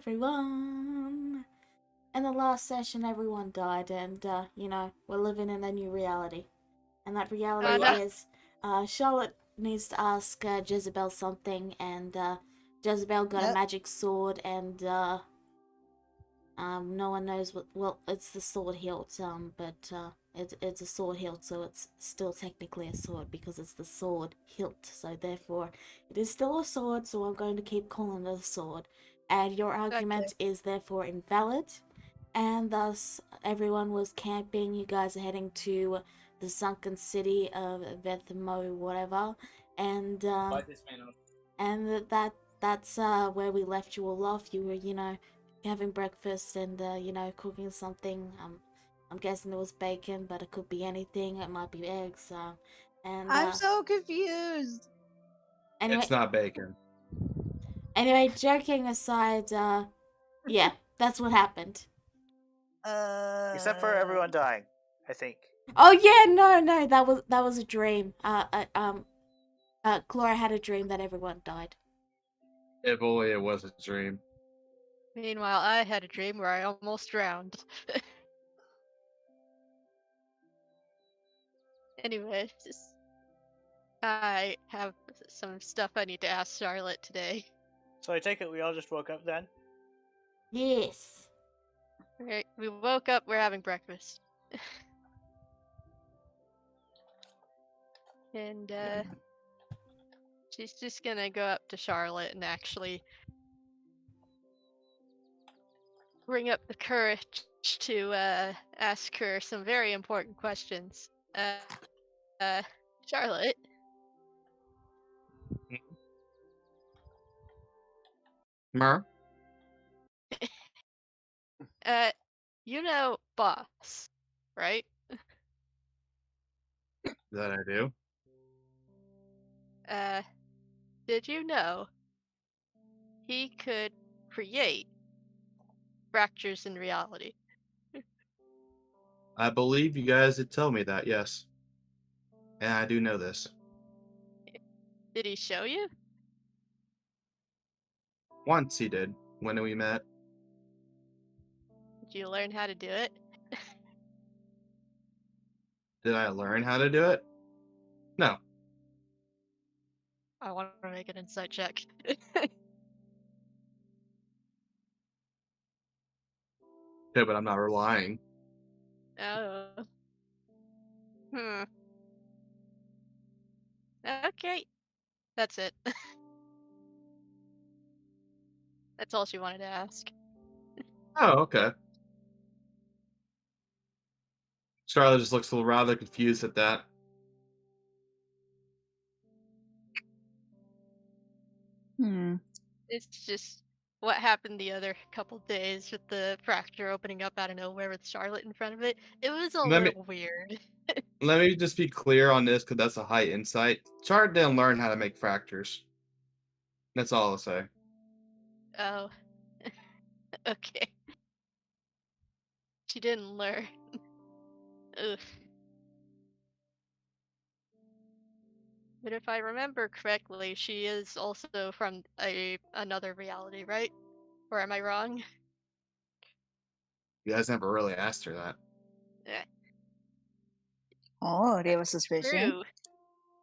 everyone. In the last session, everyone died, and, we're living in a new reality. And that reality No. is, Charlotte needs to ask Jezebel something, and, Jezebel got a magic sword, and, no one knows what. Well, it's the sword hilt, but it's a sword hilt, so it's still technically a sword because it's the sword hilt. So therefore, it is still a sword. So I'm going to keep calling it a sword. And your argument is therefore invalid, and thus everyone was camping. You guys are heading to the sunken city of Vethmo, whatever, and that's where we left you all off. You were, having breakfast and cooking something. I'm guessing it was bacon, but it could be anything. It might be eggs. I'm so confused. Anyway, It's not bacon. Anyway, joking aside, yeah, that's what happened. Except for everyone dying, I think. Oh yeah, no, that was a dream. Clara had a dream that everyone died. If only it was a dream. Meanwhile, I had a dream where I almost drowned. Anyway, I have some stuff I need to ask Charlotte today. So I take it we all just woke up then? Yes. Right, we woke up, we're having breakfast. And, she's just gonna go up to Charlotte and actually bring up the courage to, ask her some very important questions. Charlotte? Mer? You know Boss, right? That I do. Did you know he could create fractures in reality? I believe you guys did tell me that, yes. And I do know this. Did he show you? Once he did, when we met. Did you learn how to do it? Did I learn how to do it? No. I want to make an insight check. Yeah, but I'm not relying. Oh. Okay. That's it. That's all she wanted to ask. Oh, okay. Charlotte just looks a little rather confused at that. It's just what happened the other couple days with the fracture opening up out of nowhere with Charlotte in front of it. It was a little weird. Let me just be clear on this, because that's a high insight. Charlotte didn't learn how to make fractures. That's all I'll say. Oh. Okay. She didn't learn. Ugh. But if I remember correctly, she is also from another reality, right? Or am I wrong? You guys never really asked her that. Oh, they have a suspicion. True.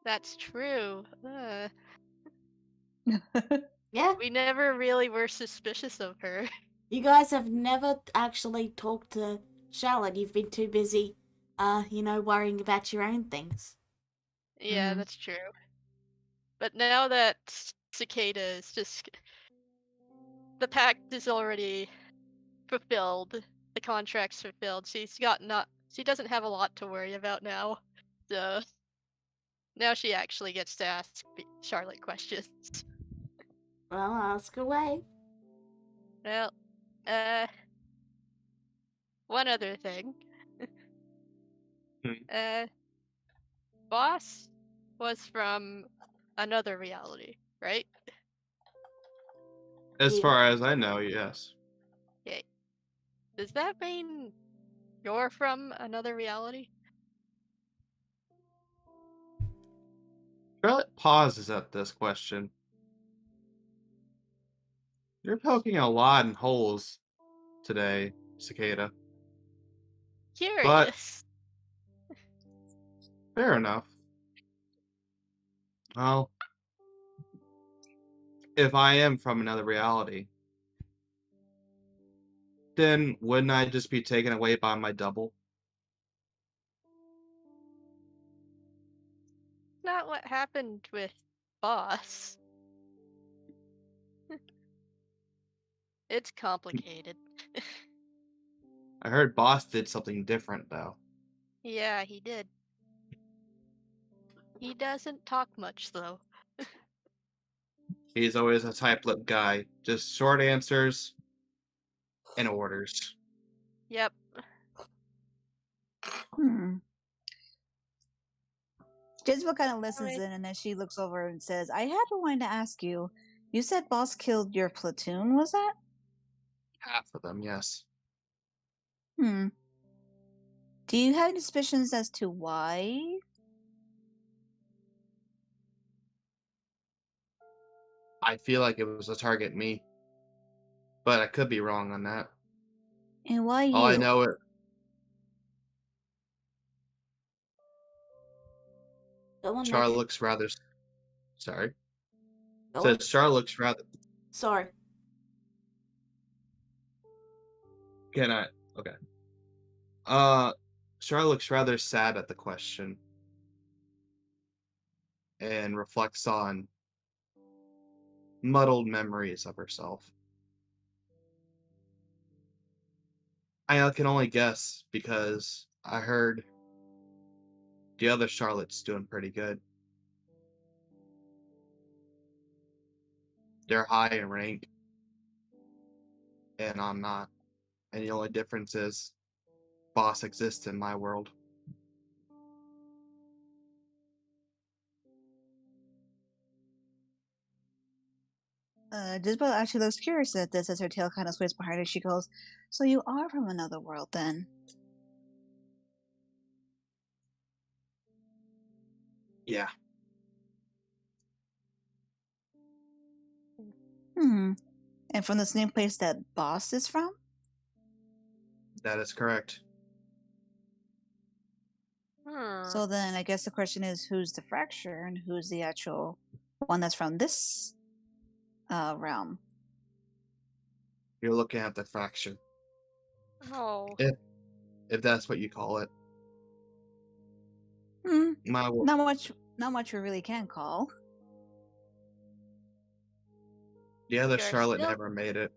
That's true. Yeah. We never really were suspicious of her. You guys have never actually talked to Charlotte. You've been too busy, worrying about your own things. Yeah, that's true. But now that Cicada is just... The pact is already fulfilled. The contract's fulfilled. She doesn't have a lot to worry about now. So now she actually gets to ask Charlotte questions. Well, ask away. Well, one other thing. Boss was from another reality, right? As far as I know, yes. Okay. Does that mean you're from another reality? Charlotte pauses at this question. You're poking a lot in holes today, Cicada. But Curious. fair enough. Well, if I am from another reality, then wouldn't I just be taken away by my double? Not what happened with Boss. It's complicated. I heard Boss did something different, though. Yeah, he did. He doesn't talk much, though. He's always a tight-lipped guy. Just short answers and orders. Yep. Jezebel kind of listens in, and then she looks over and says, I have been wanting to ask you. You said Boss killed your platoon, was that? Half of them, yes. Do you have any suspicions as to why? I feel like it was to target me. But I could be wrong on that. And why you? All I know it. Go on, Char Nick. looks rather. Sorry. Go Says on. Char looks rather. Sorry. Can I? Okay. Char looks rather sad at the question. And reflects on muddled memories of herself. I can only guess because I heard the other Charlotte's doing pretty good. They're high in rank, and I'm not. And the only difference is Boss exists in my world. Jezebel actually looks curious at this as her tail kind of sways behind her. She goes, so you are from another world then? Yeah. And from the same place that Boss is from? That is correct. So then I guess the question is, who's the fracture and who's the actual one that's from this realm? You're looking at the fracture. Oh. If that's what you call it. Not much we really can call. The other Charlotte never made it.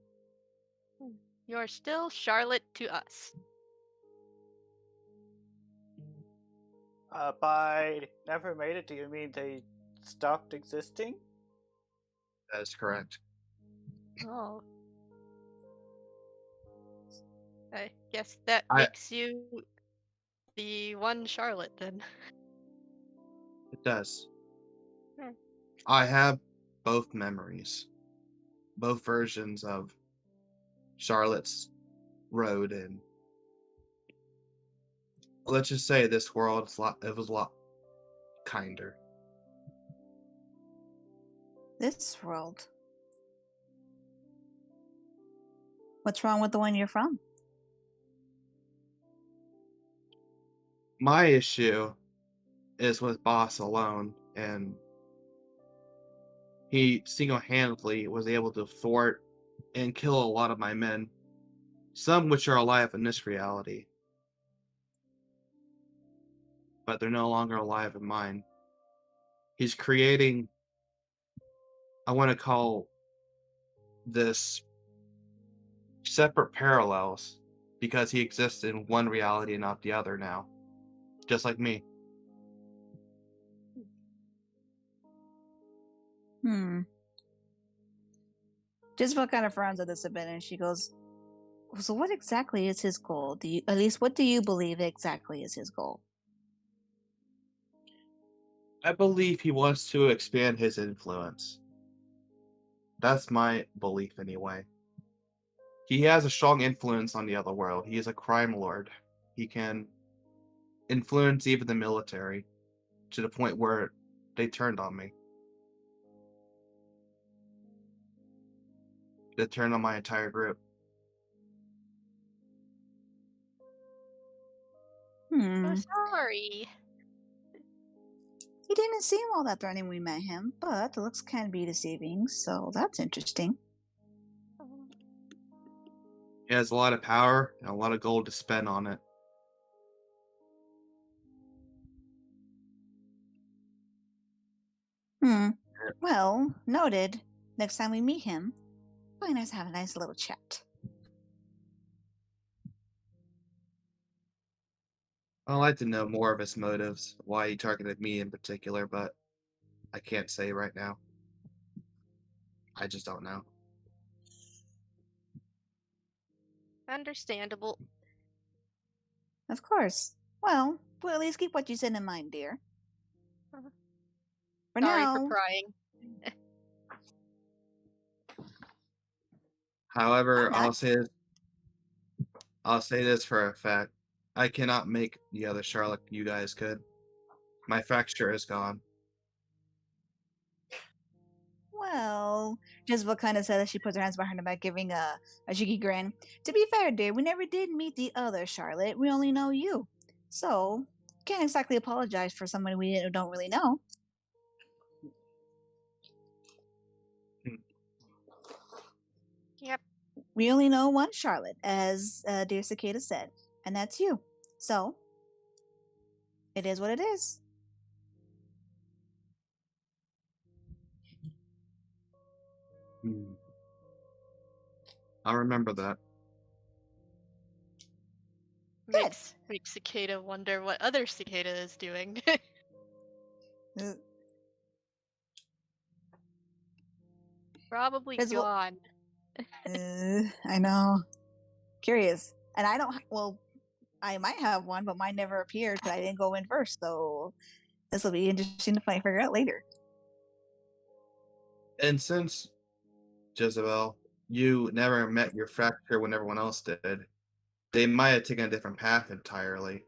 You're still Charlotte to us. By never made it, do you mean they stopped existing? That is correct. Oh. I guess that makes you the one Charlotte then. It does. I have both memories. Both versions of Charlotte's road, and let's just say this world it was a lot kinder. This world? What's wrong with the one you're from? My issue is with Boss alone, and he single-handedly was able to thwart and kill a lot of my men, some which are alive in this reality, but they're no longer alive in mine. He's creating, I want to call this separate parallels, because he exists in one reality and not the other now, just like me. Jezebel kind of frowns at this a bit, and she goes, so what exactly is his goal? At least what do you believe exactly is his goal? I believe he wants to expand his influence. That's my belief anyway. He has a strong influence on the other world. He is a crime lord. He can influence even the military to the point where they turned on me. to turn on my entire group. I'm sorry. He didn't seem all that threatening when we met him, but the looks can be deceiving, so that's interesting. He has a lot of power and a lot of gold to spend on it. Well, noted. Next time we meet him, probably nice to have a nice little chat. I'd like to know more of his motives, why he targeted me in particular, but I can't say right now. I just don't know. Understandable. Of course. Well, we'll at least keep what you said in mind, dear. For Sorry for now, prying. However, I'm not. I'll say this for a fact. I cannot make the other Charlotte you guys could. My fracture is gone. Well, Jezebel kind of said as she puts her hands behind her back, giving a cheeky grin. To be fair, dear, we never did meet the other Charlotte. We only know you. So, can't exactly apologize for someone we don't really know. Yep. We only know one Charlotte, as dear Cicada said, and that's you. So, it is what it is. I'll remember that. Makes Cicada wonder what other Cicada is doing. Uh, Probably Visible- gone. I know. Curious. And I don't, well, I might have one, but mine never appeared because I didn't go in first. So this will be interesting to figure out later. And since, Jezebel, you never met your fracture when everyone else did, they might have taken a different path entirely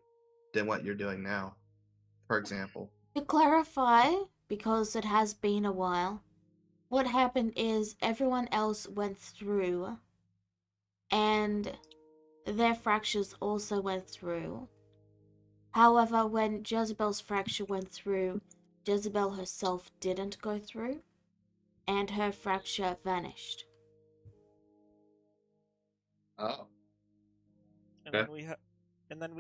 than what you're doing now, for example. To clarify, because it has been a while, what happened is everyone else went through, and their fractures also went through. However, when Jezebel's fracture went through, Jezebel herself didn't go through, and her fracture vanished. Oh. And then we had, and then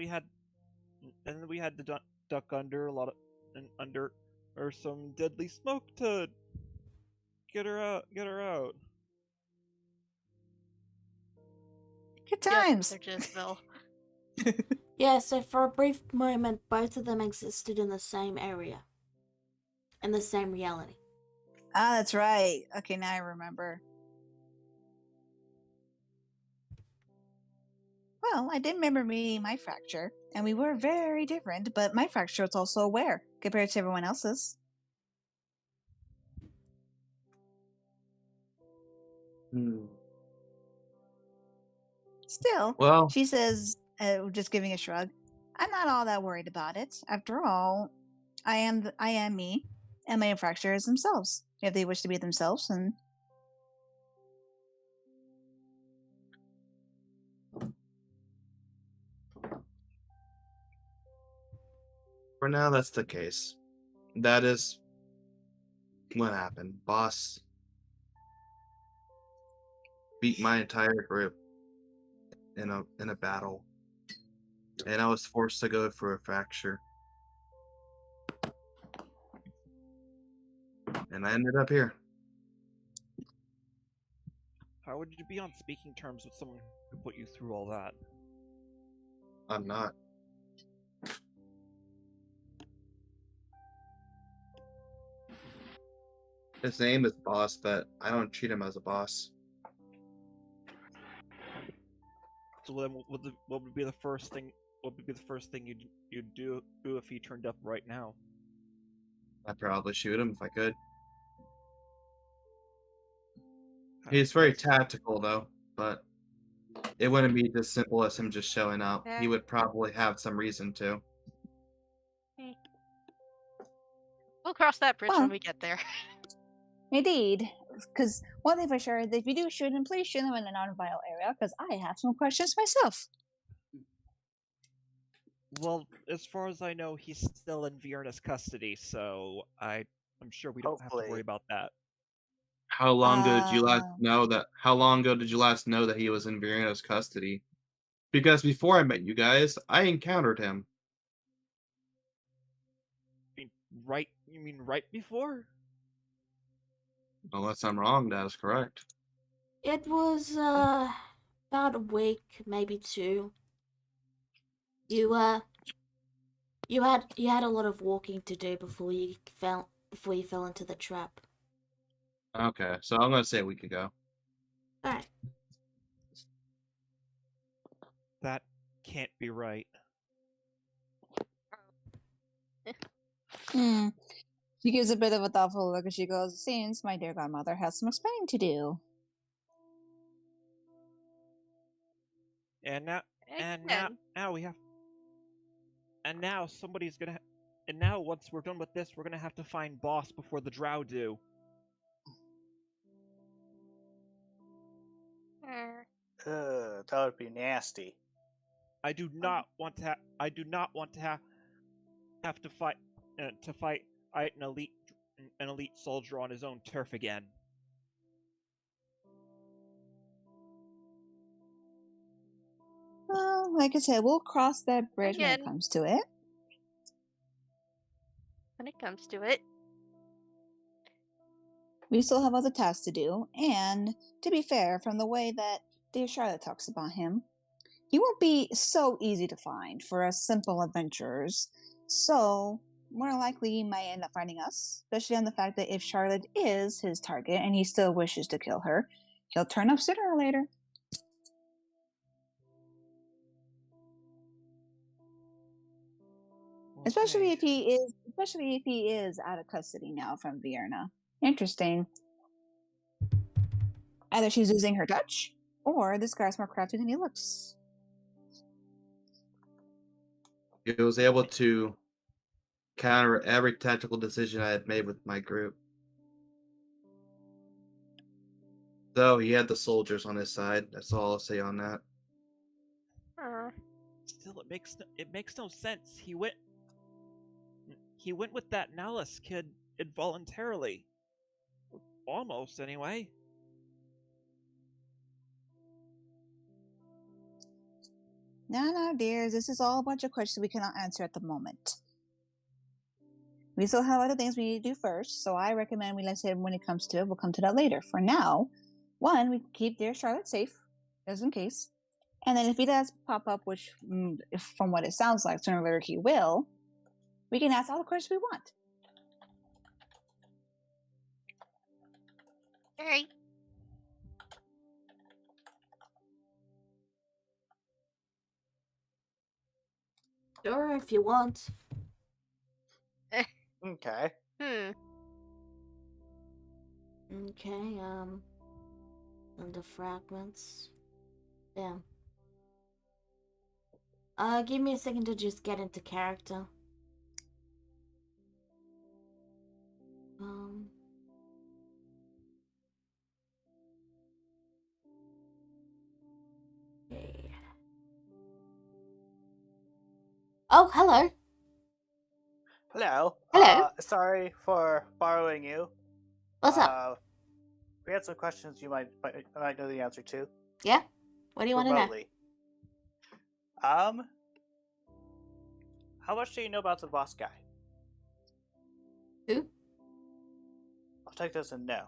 we had to duck under a lot of, under, or some deadly smoke to get her out. Good times. Yes, Jezebel. Yeah, so for a brief moment, both of them existed in the same area, in the same reality. Ah, that's right. Okay, now I remember. Well, I did remember me my fracture, and we were very different, but my fracture was also aware compared to everyone else's. Still, Well, she says, just giving a shrug, I'm not all that worried about it. After all, I am me, and my fractures themselves. If they wish to be themselves, and for now, that's the case. That is what happened. Boss beat my entire group in a battle, and I was forced to go through a fracture, and I ended up here. How would you be on speaking terms with someone who put you through all that? I'm not. His name is Boss, but I don't treat him as a boss. So then, what would be the first thing? What would be the first thing you'd do if he turned up right now? I'd probably shoot him if I could. He's very tactical, though, but it wouldn't be as simple as him just showing up. He would probably have some reason to. We'll cross that bridge Well, when we get there. indeed, because one thing for sure, is if you do shoot him, please shoot him in a non-vital area, because I have some questions myself. Well, as far as I know, he's still in Vierna's custody, so I'm sure we don't have to worry Hopefully. about that. How long ago did you last Uh, know that? How long ago did you last know that he was in Virino's custody? Because before I met you guys, I encountered him. You mean right before? Unless I'm wrong, that is correct. It was about a week, maybe 2. You you had a lot of walking to do before you fell into the trap. Okay, so I'm gonna say a week ago. Alright. That can't be right. She gives a bit of a thoughtful look as she goes, "Seems my dear godmother has some explaining to do." And now Again. we have. And now somebody's gonna. And now once we're done with this, we're gonna have to find Boss before the Drow do. That would be nasty. I do not want to. I do not want to have to fight an elite soldier on his own turf again. Well, like I said, we'll cross that bridge when it Again. comes to it. When it comes to it. We still have other tasks to do, and to be fair, from the way that dear Charlotte talks about him, he won't be so easy to find for us simple adventurers. So, more likely he might end up finding us, especially on the fact that if Charlotte is his target and he still wishes to kill her, he'll turn up sooner or later. Especially if he is out of custody now from Vienna. Interesting. Either she's using her touch, or this guy's more crafty than he looks. He was able to counter every tactical decision I had made with my group. Though he had the soldiers on his side. That's all I'll say on that. Still, it makes no sense. He went with that Nallus kid involuntarily. Almost, anyway. No, dears. This is all a bunch of questions we cannot answer at the moment. We still have other things we need to do first, so I recommend let's say when it comes to it, we'll come to that later. For now, one, we keep dear Charlotte safe, just in case. And then if he does pop up, which from what it sounds like, sooner or later he will, we can ask all the questions we want. Alright. Sure, if you want. Okay. Okay, under fragments. Damn. Give me a second to just get into character. Okay. Oh, hello. Hello. Hello. Sorry for borrowing you. What's up? We had some questions you might know the answer to. Yeah? What do you want to know? Remotely. How much do you know about the boss guy? Who? I'll take this as no.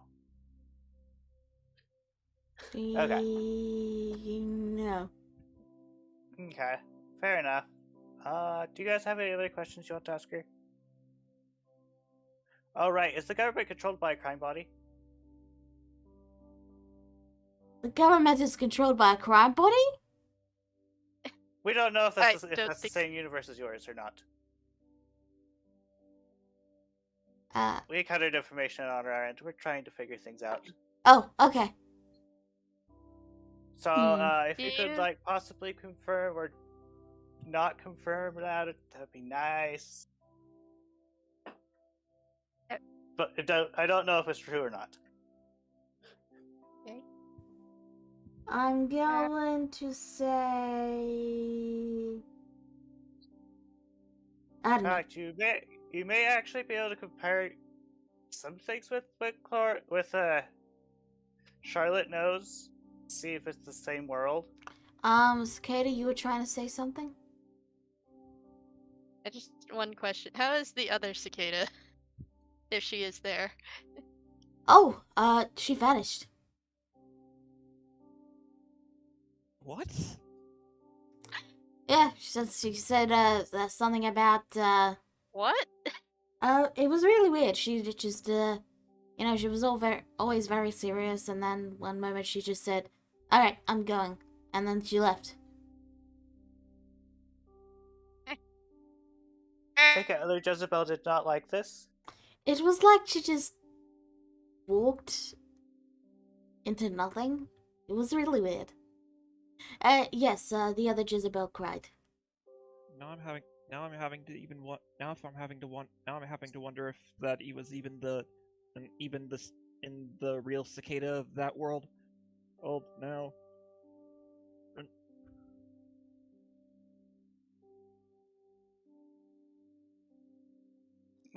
No. Okay. Fair enough. Do you guys have any other questions you want to ask her? Oh, right. Is the government controlled by a crime body? The government is controlled by a crime body? We don't know if that's, I the, if don't that's the think- same universe as yours or not. We encountered information on our end. We're trying to figure things out. Oh, okay. So, if you could, like, possibly confirm or not confirm that'd be nice. But I don't know if it's true or not. I'm going to say. I In don't know. fact, you may actually be able to compare some things with Charlotte knows. See if it's the same world. Cicada, you were trying to say something? I just one question. How is the other cicada? If she is there. Oh, she vanished. What? Yeah, she said, something about, What? it was really weird. She just, you know, she was always very serious, and then one moment she just said, "Alright, I'm going," and then she left. Take it, other Jezebel did not like this. It was like she just walked into nothing. It was really weird. Yes, the other Jezebel cried. Now I'm having to wonder if that he was even in the real cicada of that world. Oh no.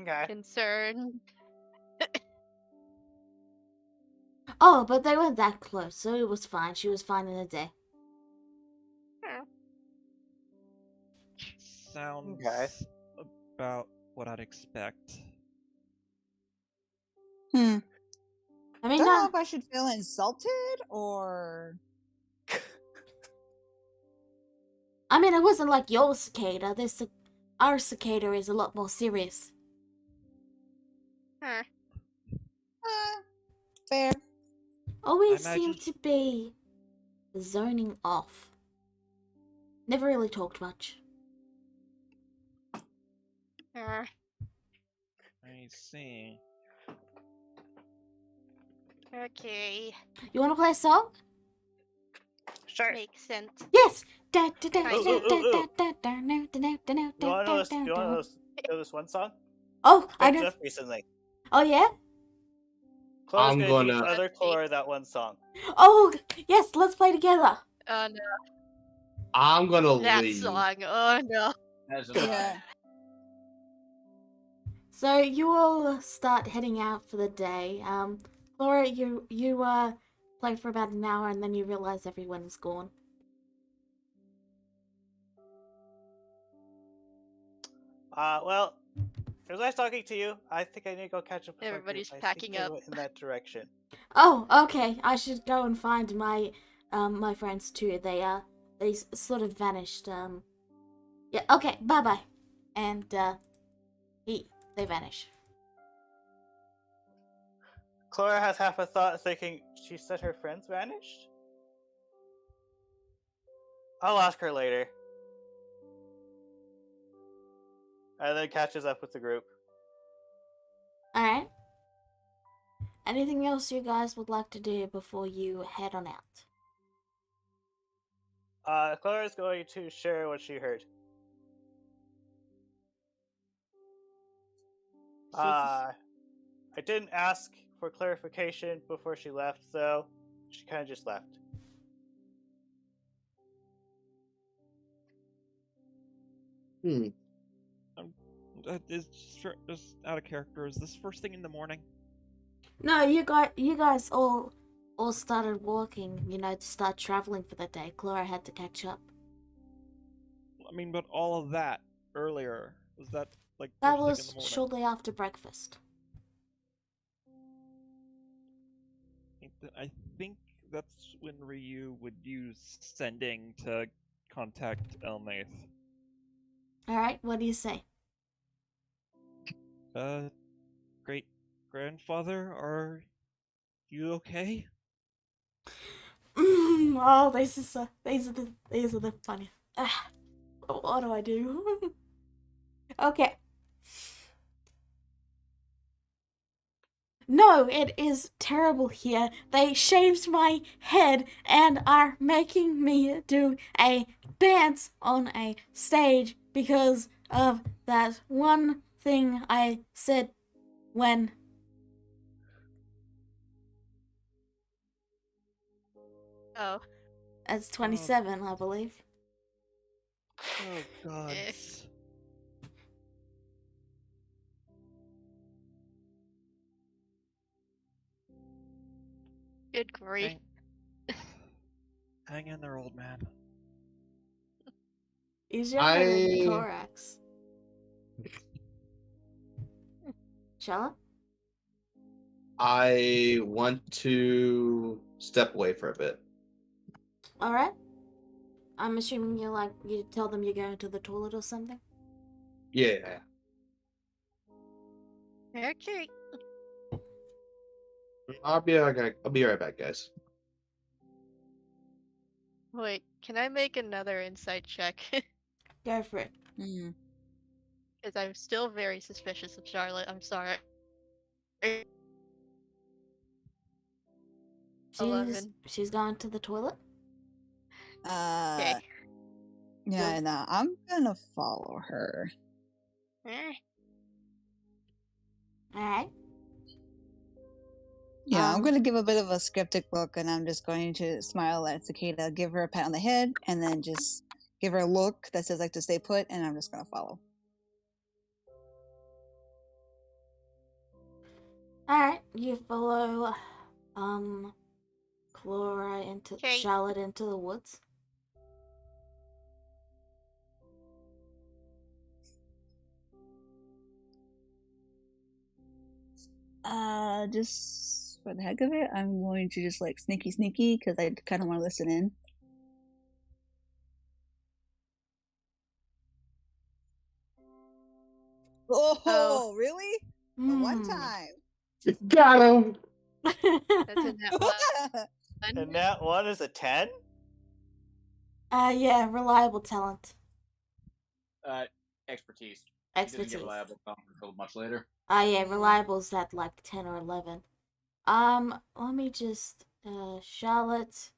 Okay. Concern. Oh, but they weren't that close, so it was fine. She was fine in a day. Sounds Okay. about what I'd expect. Hmm. I mean, Don't know if I should feel insulted or. it wasn't like your cicada. Our cicada is a lot more serious. Fair. Always I imagine- seemed to be zoning off. Never really talked much. I see. Okay. You want to play a song? Sure. Makes sense. Yes. You want to know this one song? Oh, I Picked know. up recently. Oh yeah. Chloe's I'm gonna teach gonna- other Chlora that one song. Oh yes. Let's play together. Oh no. I'm gonna That leave. song. Oh no. Yeah. So you all start heading out for the day. Laura, you play for about an hour and then you realize everyone's gone. Well, it was nice talking to you. I think I need to go catch up with Everybody's my group. I think packing they up. went in that direction. Oh, okay. I should go and find my my friends too. They sort of vanished. Yeah. Okay. Bye bye. And they vanish. Chlora has half a thought thinking she said her friends vanished. I'll ask her later. And then catches up with the group. All right. Anything else you guys would like to do before you head on out? Clara's going to share what she heard. I didn't ask for clarification before she left, so she kind of just left. Just out of character. Is this first thing in the morning? No, you guys all started walking. You know, to start traveling for the day. Clara had to catch up. I mean, but all of that earlier was that like That first thing in was the morning? shortly after breakfast. I think that's when Ryu would use sending to contact Elnath. All right. What do you say? Great grandfather, are you okay? Oh, these are the funny. What do I do? Okay. No, it is terrible here. They shaved my head and are making me do a dance on a stage because of that one thing I said when. Oh. It's 27, I believe. Oh god. Eh. Good grief. Hang in there, old man. He's younger than Korax. Charlotte? I want to step away for a bit. Alright. I'm assuming you tell them you're going to the toilet or something? Yeah. Okay. I'll be right back, guys. Wait, can I make another insight check? Go for it. Hmm. Because I'm still very suspicious of Charlotte. I'm sorry. 11. She's gone to the toilet? Okay. Yeah, no, I'm gonna follow her. Alright. Yeah, I'm gonna give a bit of a skeptic look, and I'm just going to smile at Cicada, give her a pat on the head, and then just give her a look that says like to stay put, and I'm just gonna follow. Alright, you follow Clara into Charlotte into the woods. Just for the heck of it, I'm going to just like sneaky because I kind of want to listen in. Oh, really? The one time. Got him. That's a net one. And that one is a 10? Yeah, reliable talent. Expertise. Expertise. Didn't get reliable until much later. Yeah, reliable's at like 10 or 11. Let me just, Charlotte,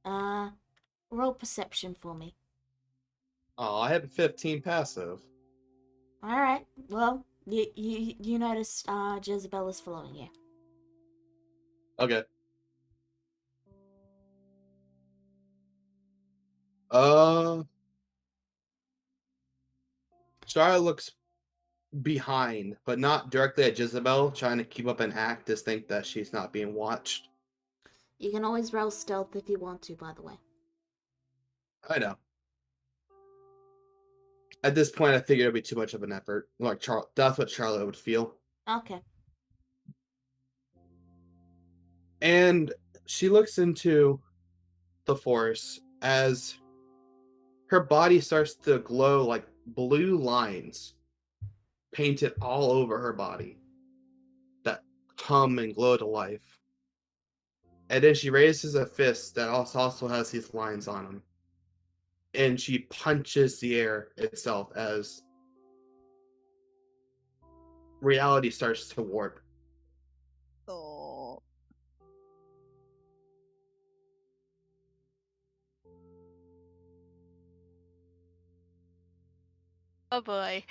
roll perception for me. Oh, I have a 15 passive. Alright, well, you notice, Jezebel is following you. Okay. Charlotte looks behind, but not directly at Jezebel, trying to keep up an act to think that she's not being watched. You can always roll stealth if you want to, by the way. I know. At this point, I figured it'd be too much of an effort. Like, that's what Charlotte would feel. Okay. And she looks into the forest as her body starts to glow like blue lines painted all over her body that hum and glow to life. And then she raises a fist that also has these lines on them. And she punches the air itself as reality starts to warp. Oh. Oh boy.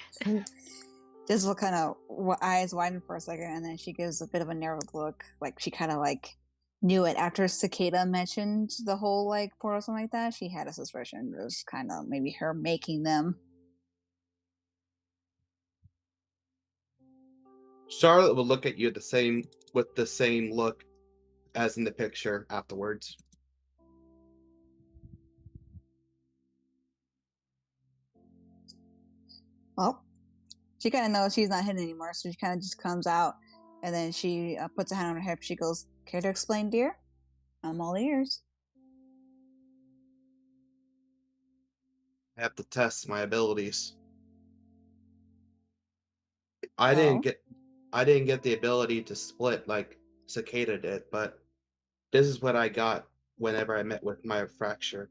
Just look kind of eyes widen for a second, and then she gives a bit of a narrowed look, like she kind of like knew it after Cicada mentioned the whole like portal, something like that. She had a suspicion it was kind of maybe her making them. Charlotte will look at you with the same look as in the picture afterwards. Well, she kind of knows she's not hidden anymore, so she kind of just comes out, and then she puts a hand on her hip. She goes, "Care to explain, dear? I'm all ears." I have to test my abilities. I didn't get the ability to split like Cicada did, but this is what I got whenever I met with my fracture.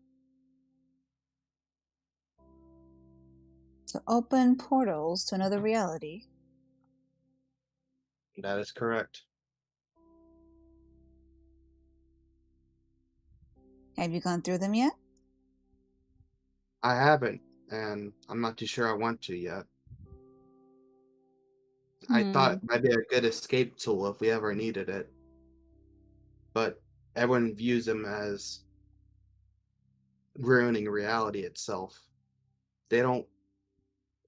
To open portals to another reality. That is correct. Have you gone through them yet? I haven't, and I'm not too sure I want to yet. I thought it might be a good escape tool if we ever needed it. But everyone views them as ruining reality itself. They don't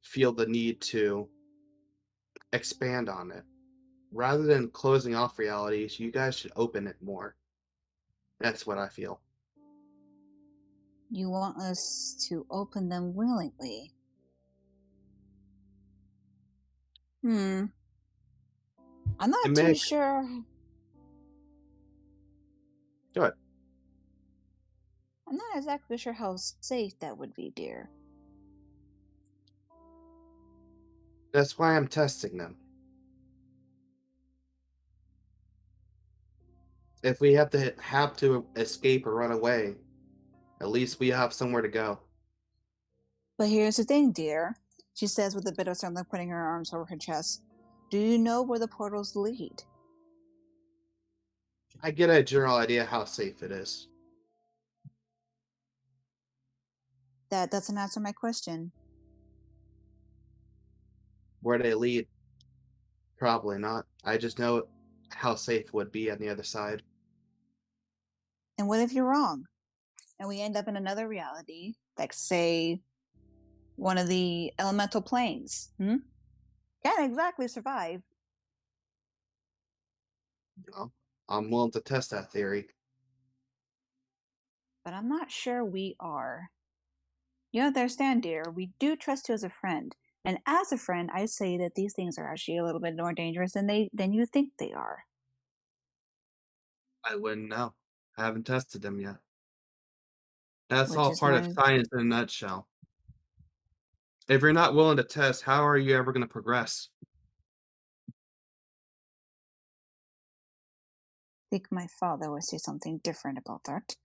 feel the need to expand on it. Rather than closing off realities, you guys should open it more. That's what I feel. You want us to open them willingly? I'm It not may too sure. Go ahead. I'm not exactly sure how safe that would be, dear. That's why I'm testing them. If we have to escape or run away, at least we have somewhere to go. But here's the thing, dear, she says with a bit of something, putting her arms over her chest. Do you know where the portals lead? I get a general idea how safe it is. That doesn't answer my question. Where they lead, probably not. I just know how safe it would be on the other side. And what if you're wrong? And we end up in another reality, like, say, one of the elemental planes? Can't exactly survive. Well, I'm willing to test that theory. But I'm not sure we are. You understand, dear, we do trust you as a friend. And as a friend, I say that these things are actually a little bit more dangerous than you think they are. I wouldn't know. I haven't tested them yet. That's Which all is part of why science in a nutshell. If you're not willing to test, how are you ever going to progress? I think my father would say something different about that.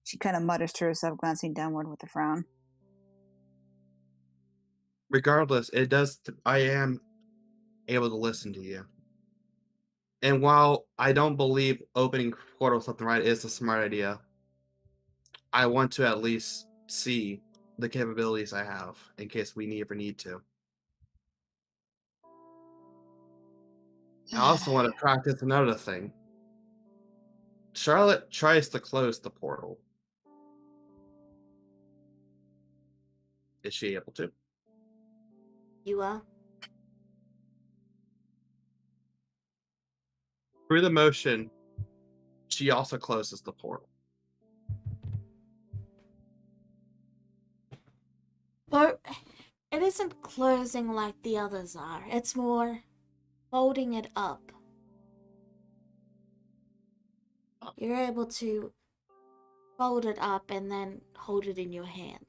She kind of mutters to herself, glancing downward with a frown. Regardless, I am able to listen to you. And while I don't believe opening portals left and right is a smart idea, I want to at least see the capabilities I have in case we ever need to. I also want to practice another thing. Charlotte tries to close the portal. Is she able to? You are? Through the motion, she also closes the portal. But it isn't closing like the others are. It's more folding it up. You're able to fold it up and then hold it in your hand.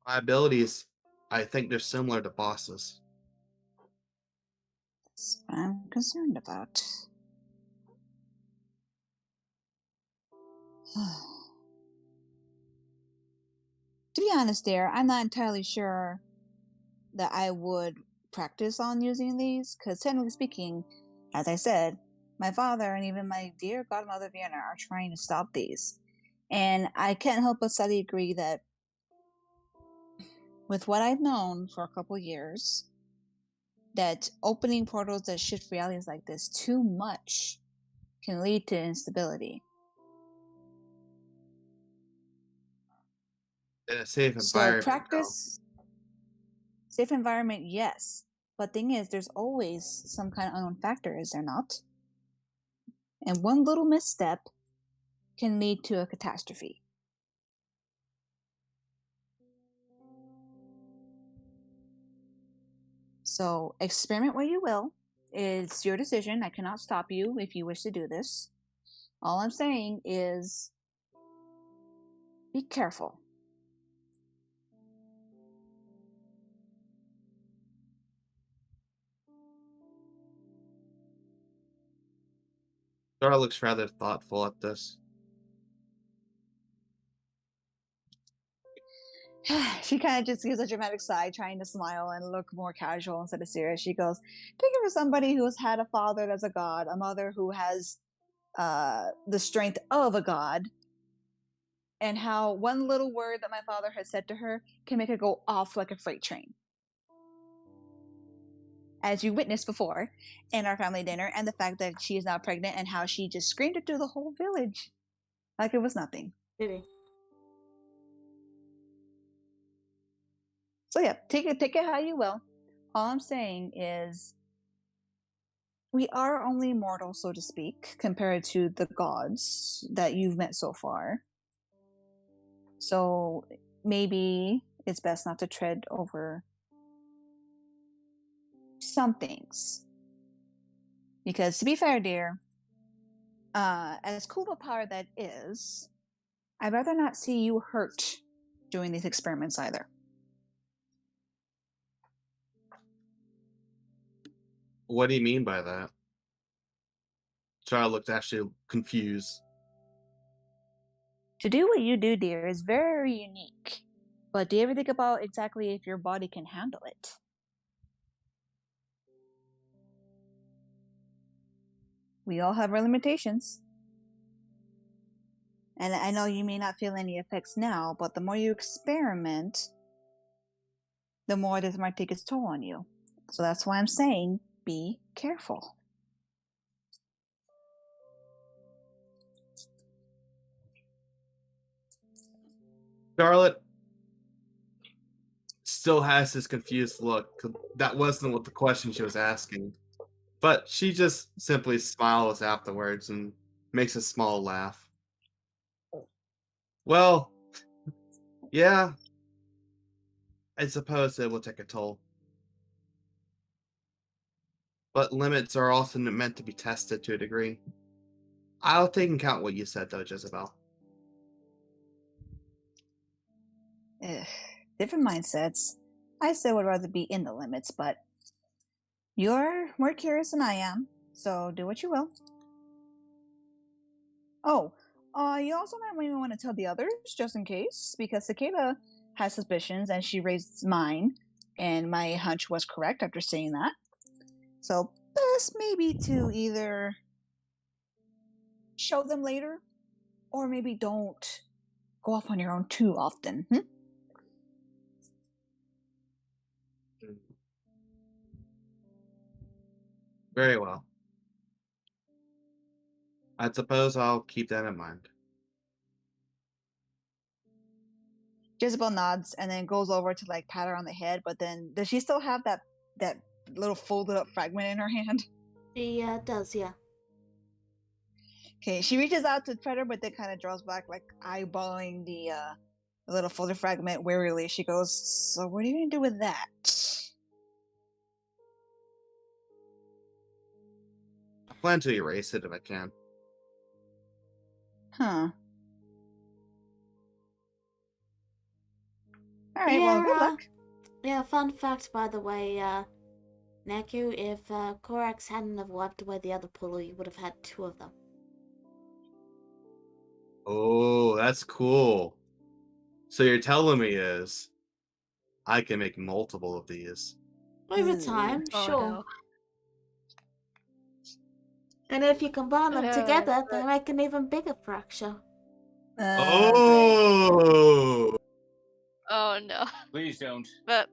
My abilities, I think they're similar to bosses. That's what I'm concerned about. To be honest, dear, I'm not entirely sure that I would practice on using these, because technically speaking, as I said, my father and even my dear godmother Vienna are trying to stop these. And I can't help but sadly agree that with what I've known for a couple years, that opening portals that shift realities like this too much can lead to instability. In a safe So environment, practice, safe environment, yes. But thing is, there's always some kind of unknown factor, is there not? And one little misstep can lead to a catastrophe. So experiment where you will. It's your decision. I cannot stop you if you wish to do this. All I'm saying is be careful. Dora looks rather thoughtful at this. She kind of just gives a dramatic sigh, trying to smile and look more casual instead of serious. She goes, "Take it for somebody who's had a father that's a god, a mother who has the strength of a god, and how one little word that my father has said to her can make her go off like a freight train. as you witnessed before in our family dinner, and the fact that she is now pregnant and how she just screamed it to the whole village like it was nothing. Really? So yeah, take it how you will. All I'm saying is we are only mortal, so to speak, compared to the gods that you've met so far. So maybe it's best not to tread over some things. Because to be fair, dear, as cool of a power that is, I'd rather not see you hurt doing these experiments either. What do you mean by that? Charlotte looked actually confused. To do what you do, dear, is very unique. But do you ever think about exactly if your body can handle it? We all have our limitations. And I know you may not feel any effects now, but the more you experiment, the more this might take its toll on you. So that's why I'm saying, be careful. Charlotte still has this confused look. That wasn't what the question she was asking. But she just simply smiles afterwards and makes a small laugh. Well, yeah, I suppose it will take a toll. But limits are also meant to be tested to a degree. I'll take into account what you said, though, Jezebel. Different mindsets. I still would rather be in the limits, but you're more curious than I am, so do what you will. Oh, you also might maybe want to tell the others, just in case, because Cicada has suspicions and she raised mine, and my hunch was correct after seeing that. So, best maybe to either show them later, or maybe don't go off on your own too often. Very well. I suppose I'll keep that in mind. Jezebel nods and then goes over to like pat her on the head, but then does she still have that little folded up fragment in her hand? She does, yeah. Okay, she reaches out to pet her, but then kind of draws back, like eyeballing the little folded fragment warily. She goes, "So what are you gonna do with that?" I plan to erase it if I can. Huh. All right. Well, good luck. Yeah, fun fact, by the way, Neku, if Korax hadn't have wiped away the other puzzle, you would have had 2 of them. Oh, that's cool. So you're telling me is I can make multiple of these. Over time, Oh, sure. no. And if you combine them together, but- they make an even bigger fracture. Great. Oh! Oh no. Please don't. But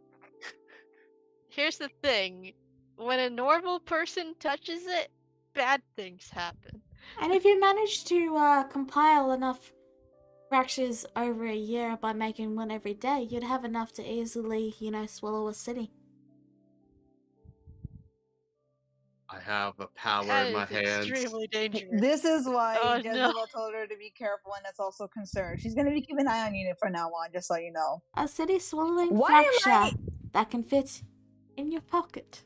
here's the thing. When a normal person touches it, bad things happen. And if you manage to compile enough fractures over a year by making one every day, you'd have enough to easily, swallow a city. I have a power That in my is hands. extremely dangerous. This is why Oh, Jezebel no. told her to be careful, and that's also concerned. She's gonna be keeping an eye on you from now on, just so you know. A city swallowing Why am fracture that can fit in your pocket.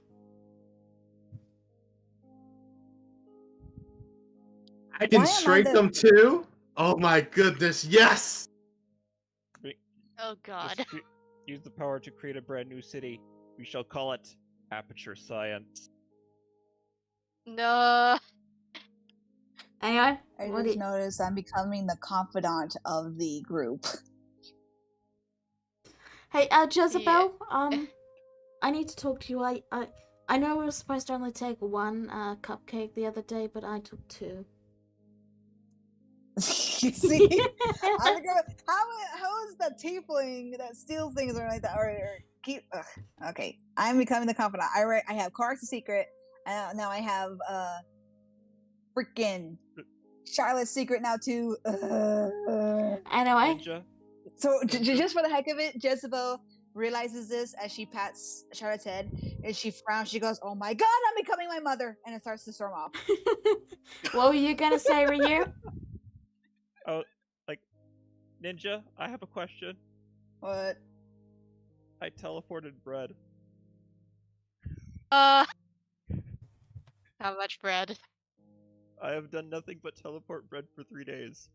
I can Why am I shrink the- them too? Oh my goodness, yes! Oh god. Just use the power to create a brand new city. We shall call it Aperture Science. No. Anyway, I what do just you... noticed I'm becoming the confidant of the group. Hey, Jezebel, I need to talk to you. I know we were supposed to only take 1 cupcake the other day, but I took 2. You see? How is that tiefling that steals things or like that, or keep. Okay, I'm becoming the confidant. I have Clark's a secret. Now I have freaking Charlotte's secret now too. Anyway, Ninja. So just for the heck of it, Jezebel realizes this as she pats Charlotte's head and she frowns. She goes, "Oh my God, I'm becoming my mother!" and it starts to storm off. what were you gonna say, Ryu? Oh, like Ninja. I have a question. What? I teleported bread. How much bread? I have done nothing but teleport bread for 3 days.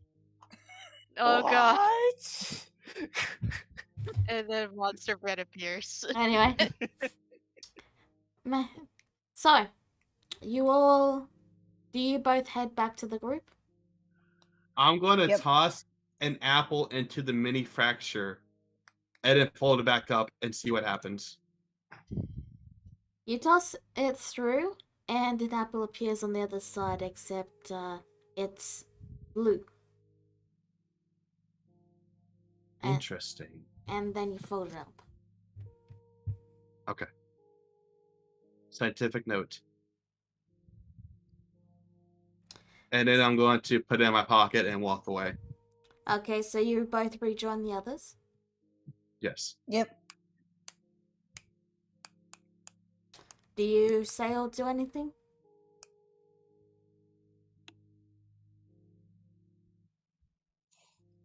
Oh god. What? And then monster bread appears. Anyway, so you all, do you both head back to the group? I'm going to Yep. toss an apple into the mini fracture and then fold it back up and see what happens. You toss it through, and an apple appears on the other side, except it's blue. Interesting. And then you fold it up. Okay. Scientific note. And then I'm going to put it in my pocket and walk away. Okay, so you both rejoin the others? Yes. Yep. Do you say or do anything?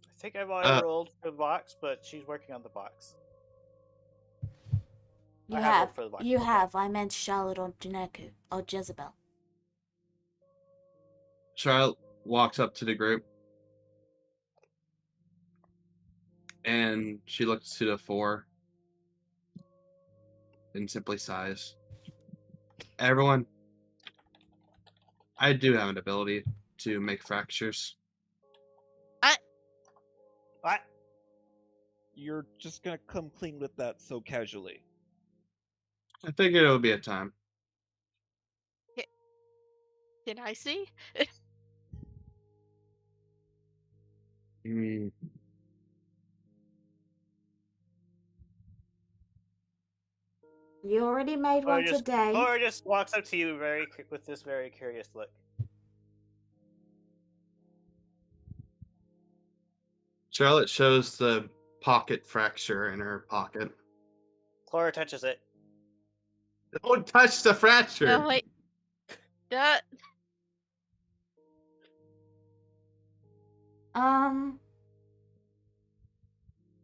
I think I've already rolled for the box, but she's working on the box. You I have. rolled for the box. You Okay. have. I meant Charlotte or Janeku or Jezebel. Charlotte walks up to the group and she looks to the four and simply sighs. Everyone, I do have an ability to make fractures. What? You're just gonna come clean with that so casually. I figured it would be a time. Can I see? Mm. You already made one today. Or just walks up to you with this very curious look. Charlotte shows the pocket fracture in her pocket. Clara touches it. Don't touch the fracture! No, wait. That.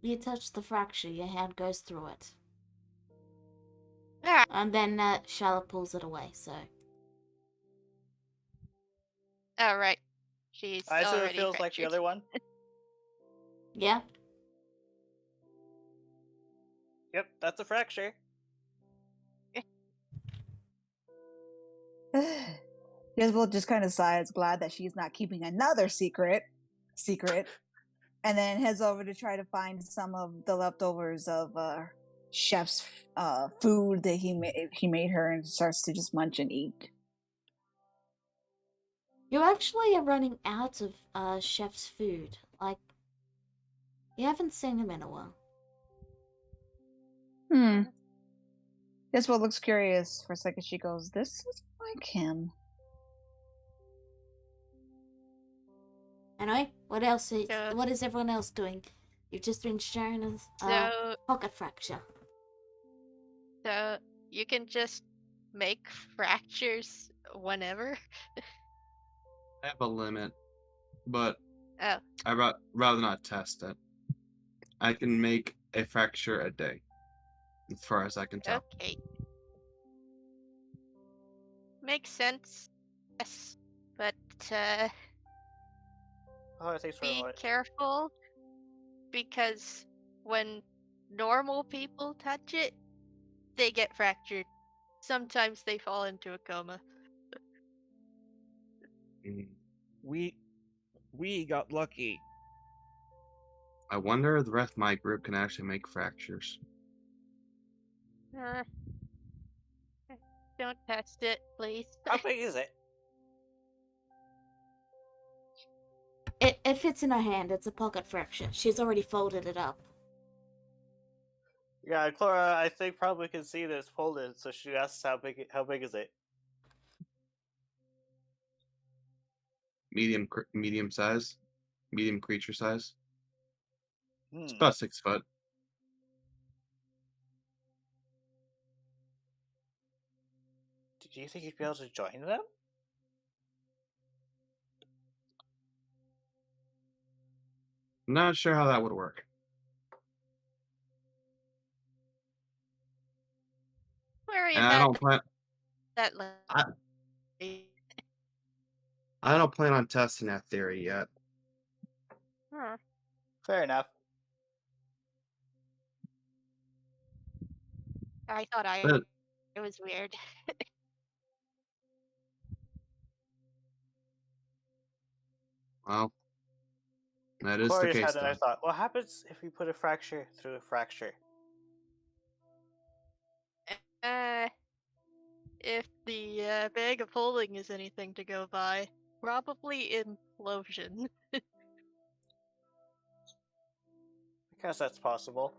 You touch the fracture, your hand goes through it. Ah. And then Charlotte pulls it away, so. Alright. She's I assume already it feels like the other one. Yeah? Yep, that's a fracture. Jezebel just kind of sighs, glad that she's not keeping another secret, and then heads over to try to find some of the leftovers of chef's food that he made her, and starts to just munch and eat. You actually are running out of chef's food. Like, you haven't seen him in a while. Jezebel looks curious for a second. She goes, "This is like him." Anyway, what else? Yeah. What is everyone else doing? You've just been sharing a So, pocket fracture. so you can just make fractures whenever. I have a limit, but Oh. I'd rather not test it. I can make a fracture a day, as far as I can tell. Okay. Makes sense. Yes. But Oh, thanks for be it. careful, because when normal people touch it, they get fractured. Sometimes they fall into a coma. Mm. We got lucky. I wonder if the rest of my group can actually make fractures. Don't test it, please. How big is it? It fits in her hand. It's a pocket fracture. She's already folded it up. Yeah, Clara, I think probably can see that it's folded, so she asks how big is it? Medium size, medium creature size. It's Hmm. about 6 foot. Do you think you'd be able to join them? Not sure how that would work. Worry And about that I, later. I don't plan on testing that theory yet. Huh. Fair enough. I thought But it was weird. well, that is the Cora just case had another though. thought. What happens if we put a fracture through a fracture? Uh, if the bag of holding is anything to go by, probably implosion. Because that's possible.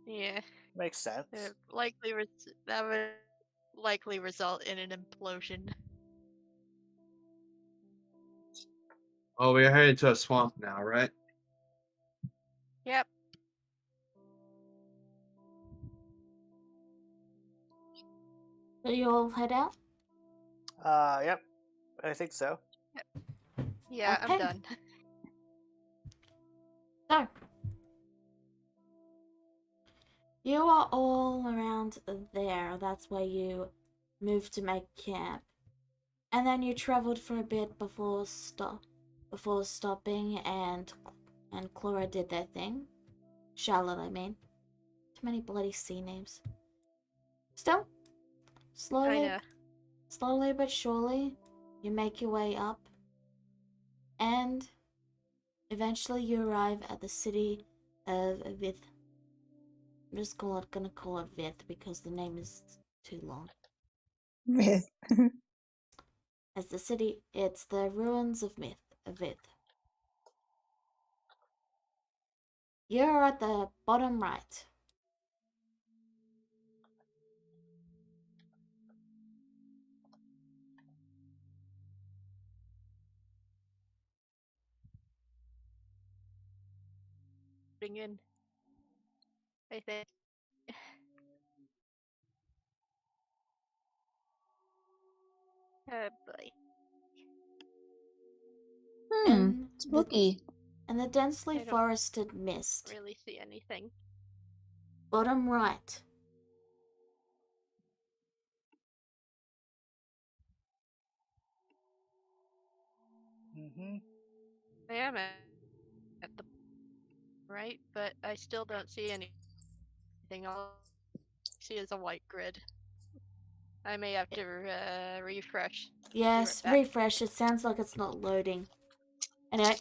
Yeah, Makes sense. that would likely result in an implosion. Oh, we're heading to a swamp now, right? Yep. So you all head out? Yep. I think so. Yeah, I'm Okay. done. So, you are all around there. That's where you moved to make camp. And then you traveled for a bit before stopping and Clara did their thing. Charlotte, I mean. Too many bloody C names. Still, I know. slowly but surely, you make your way up, and eventually you arrive at the city of Vith. I'm just gonna call it Vith because the name is too long. Myth. As the city, it's the ruins of Vith. You're at the bottom right. Putting in, I think. Oh boy. And Spooky. the densely I don't forested mist. Really see anything. Bottom right. Mm-hmm. I am at the right, but I still don't see anything. All I see is a white grid. I may have to refresh. Yes, Be right back. refresh. It sounds like it's not loading. Anyway.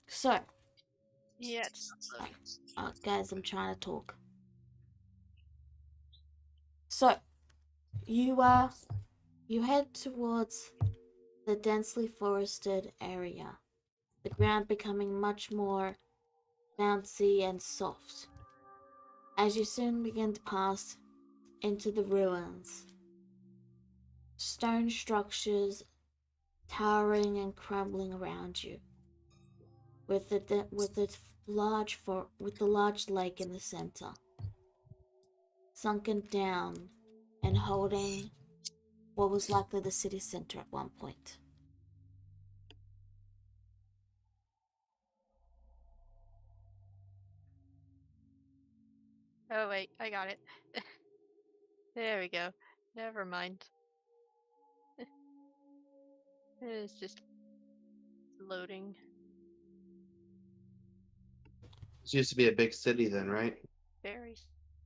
So. Yeah, it's not loading. Guys, I'm trying to talk. So, you head towards the densely forested area, the ground becoming much more bouncy and soft. As you soon begin to pass into the ruins, stone structures towering and crumbling around you, with the large lake in the center, sunken down and holding what was likely the city center at one point. Oh wait, I got it. There we go. Never mind. It's just loading. This used to be a big city then, right? Very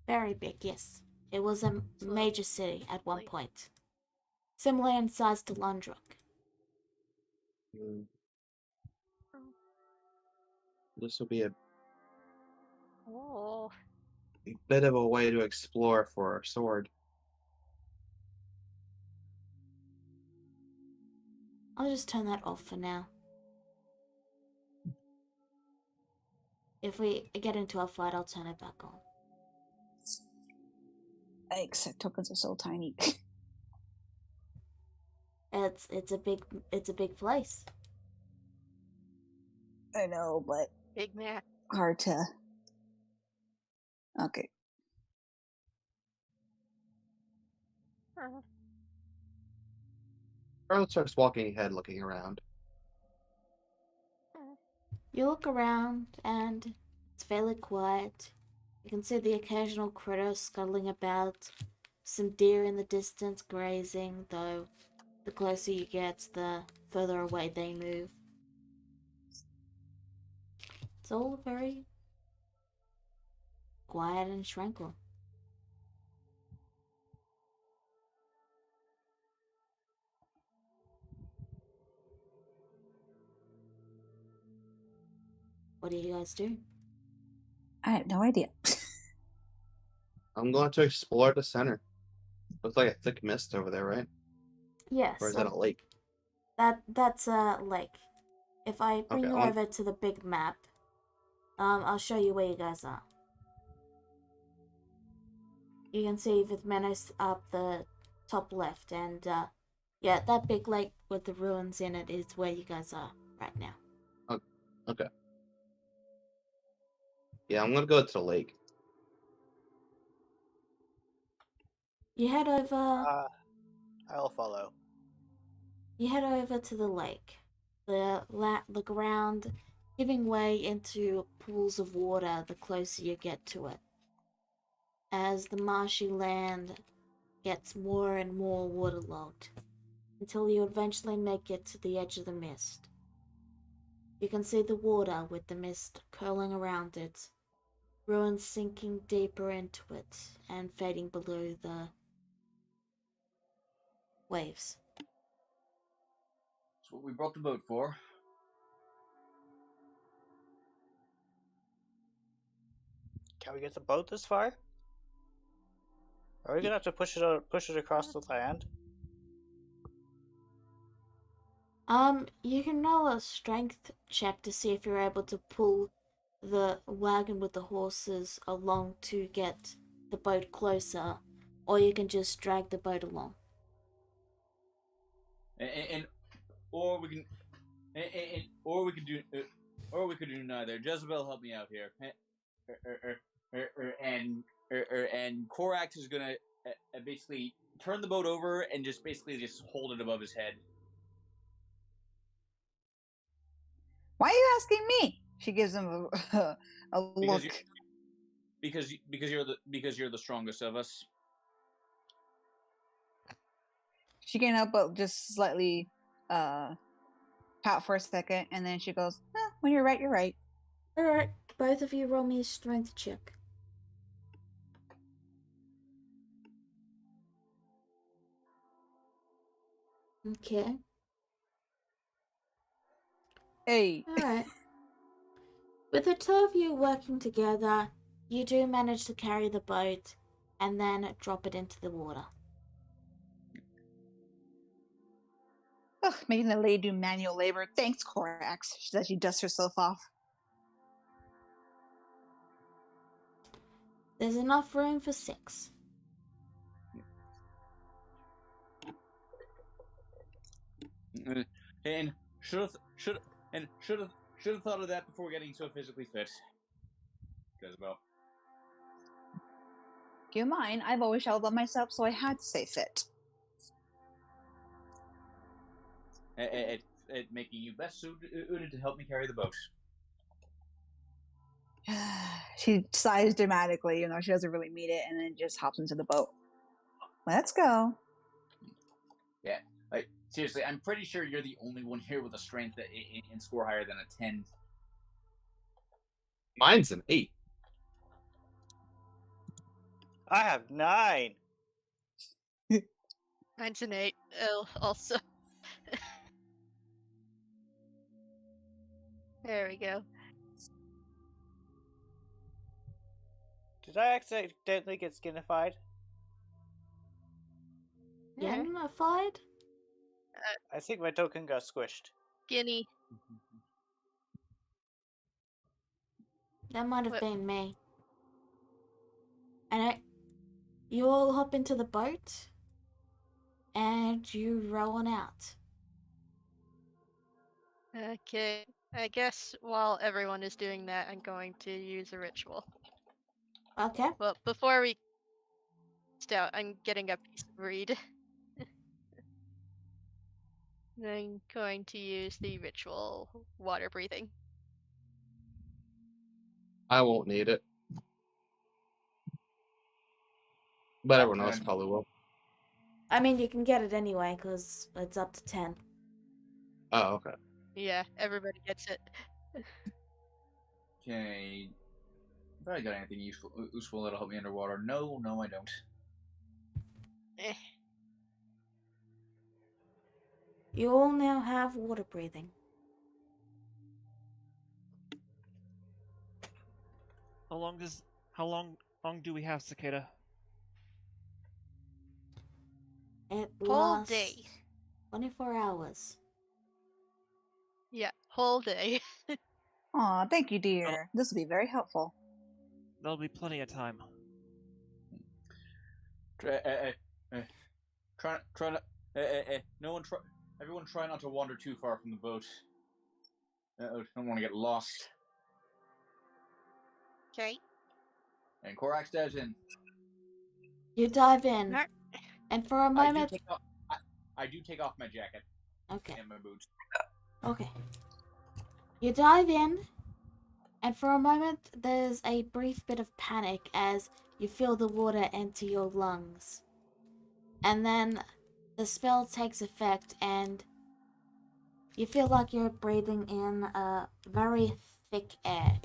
Very big, yes. It was a slow. major city at one point. Similar in size to Lundrock. Mm. This will be a Oh, bit of a way to explore for our sword. I'll just turn that off for now. If we get into a fight, I'll turn it back on. Thanks. Tokens are so tiny. It's a big place. I know, but Big map. hard to. Okay. Charlotte starts walking ahead, looking around. You look around and it's fairly quiet. You can see the occasional critter scuttling about, some deer in the distance grazing, though the closer you get, the further away they move. It's all very quiet and tranquil. What do you guys do? I have no idea. I'm going to explore the center. Looks like a thick mist over there, right? Yes. Or is that a lake? That's a lake. If I bring Okay, you over to the big map, I'll show you where you guys are. You can see Vidmenos up the top left, and yeah, that big lake with the ruins in it is where you guys are right now. Okay. Yeah, I'm gonna go to the lake. You head over. I'll follow. You head over to the lake. The ground giving way into pools of water the closer you get to it. As the marshy land gets more and more waterlogged, until you eventually make it to the edge of the mist. You can see the water with the mist curling around it, ruins sinking deeper into it and fading below the waves. That's what we brought the boat for. Can we get the boat this far? Are we gonna have to push it across the land? You can roll a strength check to see if you're able to pull the wagon with the horses along to get the boat closer, or you can just drag the boat along. And or we can or we could do neither. Jezebel, help me out here. And Korax is gonna basically turn the boat over and just hold it above his head. Why are you asking me? She gives him a look. Because you're the strongest of us. She can't help but just slightly pout for a second, and then she goes, when you're right, you're right. Alright, both of you roll me a strength check. Okay. Hey. Alright. With the two of you working together, you do manage to carry the boat and then drop it into the water. Ugh, making the lady do manual labor. Thanks, Korax. She says she dusts herself off. There's enough room for 6. And should have thought of that before getting so physically fit. Jezebel. Keep in mind, I've always traveled by myself, so I had to stay fit. At making you best suited to help me carry the boat. She sighs dramatically, she doesn't really mean it, and then just hops into the boat. Let's go. Yeah, seriously, I'm pretty sure you're the only one here with a strength and score higher than a 10. Mine's an 8. I have 9. Mine's an 8. Oh, also. There we go. Did I accidentally get skinified? Yeah. Unified? I think my token got squished. Skinny. That might have What? been me. And you all hop into the boat and you row on out. Okay. I guess while everyone is doing that, I'm going to use a ritual. Okay. Well, before we start, I'm getting a piece of reed. I'm going to use the ritual water breathing. I won't need it. But everyone else And- probably will. I mean, you can get it anyway, because it's up to 10. Oh, okay. Yeah, everybody gets it. Okay. Have I got anything useful that'll help me underwater? No, I don't. Eh. You all now have water breathing. How long do we have, Cicada? It Whole lasts day. 24 hours. Yeah, whole day. Aw, thank you, dear. This will be very helpful. There'll be plenty of time. Try not. No one try. Everyone try not to wander too far from the boat. Don't want to get lost. Okay. And Korax dives in. You dive in, Nar- and for a I do moment. take off. I do take off my jacket Okay. and my boots. Okay. You dive in, and for a moment, there's a brief bit of panic as you feel the water enter your lungs. And then the spell takes effect, and you feel like you're breathing in a very thick air.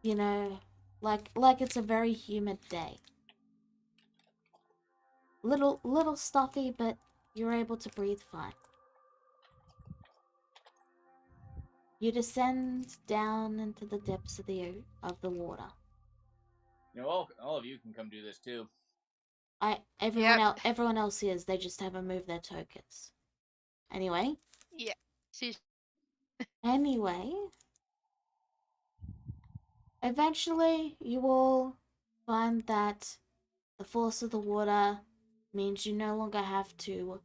You know, like it's a very humid day. Little stuffy, but you're able to breathe fine. You descend down into the depths of the water. You know, all of you can come do this too. Everyone else is. They just haven't moved their tokens. Anyway. Yeah. She's Anyway. Eventually, you will find that the force of the water means you no longer have to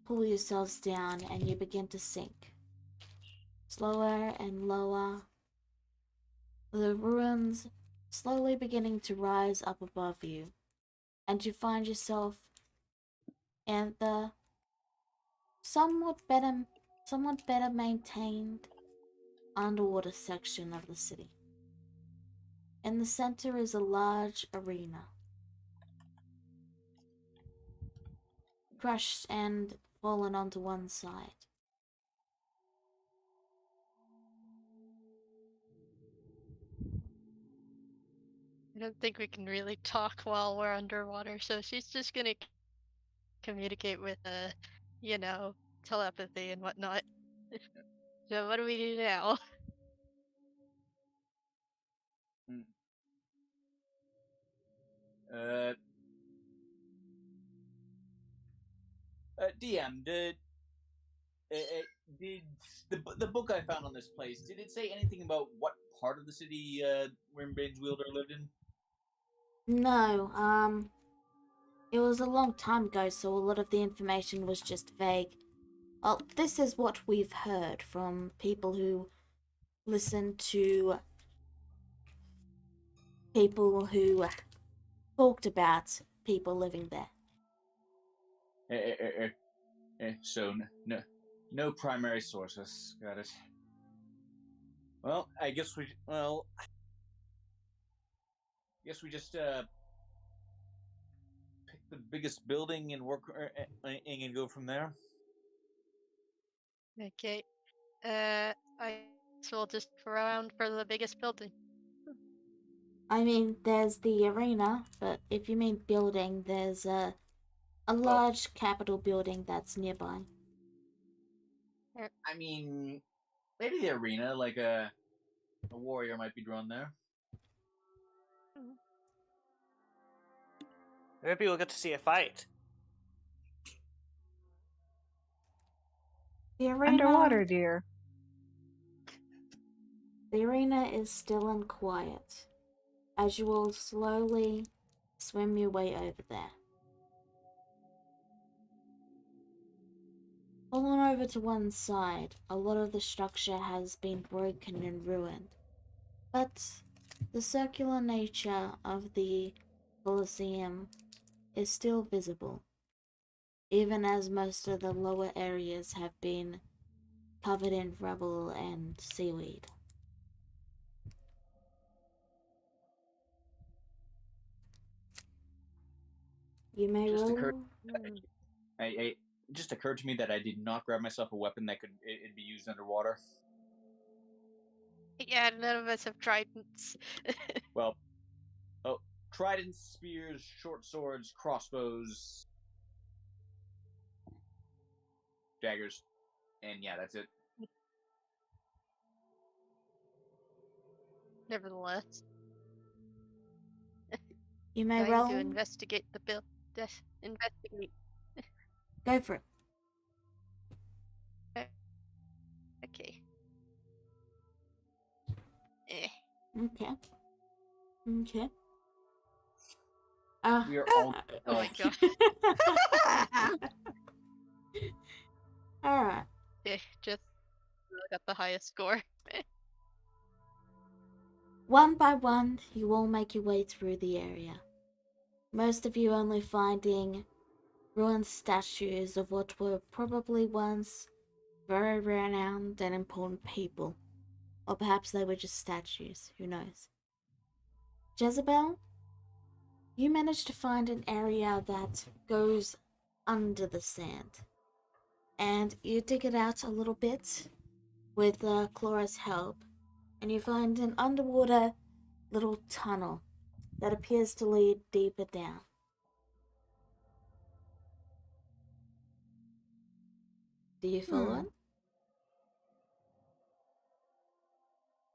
pull yourselves down, and you begin to sink. Slower and lower. The ruins slowly beginning to rise up above you, and you find yourself in the somewhat better maintained underwater section of the city. In the center is a large arena, crushed and fallen onto one side. I don't think we can really talk while we're underwater, so she's just gonna communicate with telepathy and whatnot. So what do we do now? DM, did the book I found on this place, did it say anything about what part of the city Wyrmbane's Wielder lived in? No, it was a long time ago, so a lot of the information was just vague. Well, this is what we've heard from people who listen to people who talked about people living there. So no primary sources. Got it. Well, I guess we just pick the biggest building and work and go from there. Okay. I guess we'll just go around for the biggest building. I mean, there's the arena, but if you mean building, there's a large capitol building that's nearby. I mean, maybe the arena, like a warrior might be drawn there. Maybe we'll get to see a fight. The arena, Underwater, dear. The arena is still and quiet, as you all slowly swim your way over there. Fallen over to one side, a lot of the structure has been broken and ruined, but the circular nature of the Colosseum is still visible, even as most of the lower areas have been covered in rubble and seaweed. You may Just occurred. roll. It just occurred to me that I did not grab myself a weapon that could it'd be used underwater. Yeah, none of us have tridents. Well, tridents, spears, short swords, crossbows, daggers, and yeah, that's it. Nevertheless, You may going roll. to investigate the bill. Investigate. Go for it. Okay. Eh. Okay. Okay. We are all. Oh my god. Alright. Just got the highest score. One by one, you all make your way through the area. Most of you only finding ruined statues of what were probably once very renowned and important people. Or perhaps they were just statues, who knows. Jezebel, you managed to find an area that goes under the sand. And you dig it out a little bit with Clara's help, and you find an underwater little tunnel that appears to lead deeper down. Do you follow it?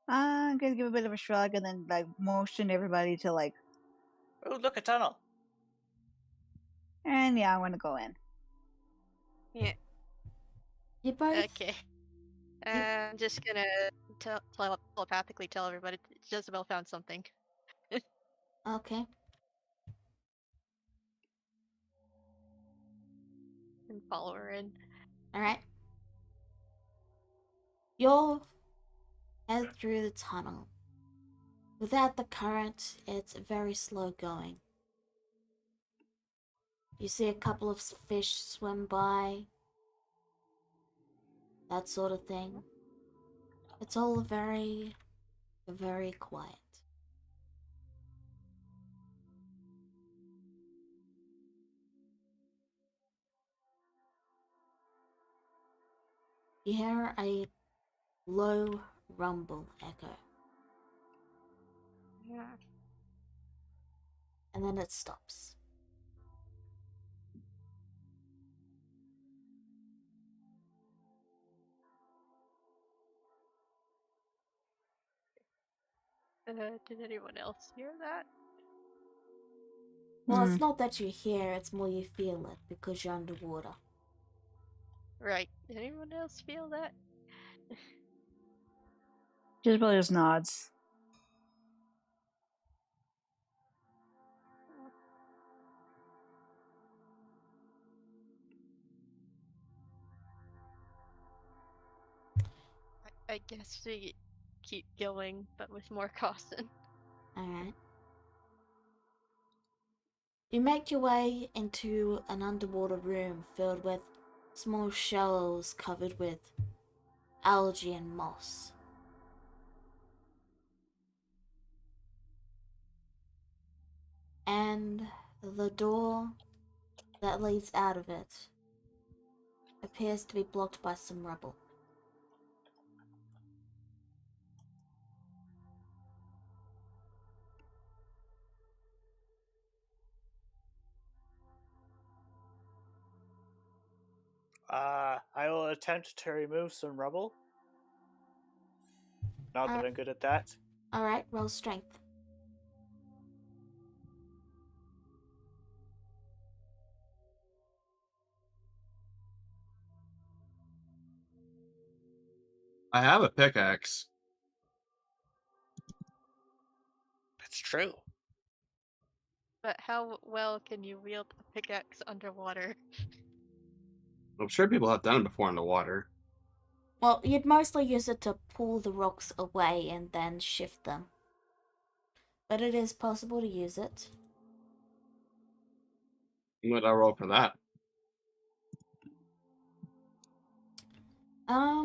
I'm gonna give a bit of a shrug and then like motion everybody to like. Oh, look, a tunnel. And yeah, I want to go in. Yeah. You both? Okay. I'm just gonna telepathically tell everybody Jezebel found something. Okay. And follow her in. Alright. You'll head through the tunnel. Without the current, it's very slow going. You see a couple of fish swim by. That sort of thing. It's all very, very quiet. You hear a low rumble echo. Yeah. And then it stops. Did anyone else hear that? Well, it's not that you hear, it's more you feel it because you're underwater. Right. Did anyone else feel that? Jezebel just nods. I guess we keep going, but with more caution. Alright. You make your way into an underwater room filled with small shells covered with algae and moss. And the door that leads out of it appears to be blocked by some rubble. I will attempt to remove some rubble. Not that I'm good at that. Alright, roll strength. I have a pickaxe. true. But how well can you wield a pickaxe underwater? I'm sure people have done it before in the water. Well, you'd mostly use it to pull the rocks away and then shift them. But it is possible to use it. What I roll for that?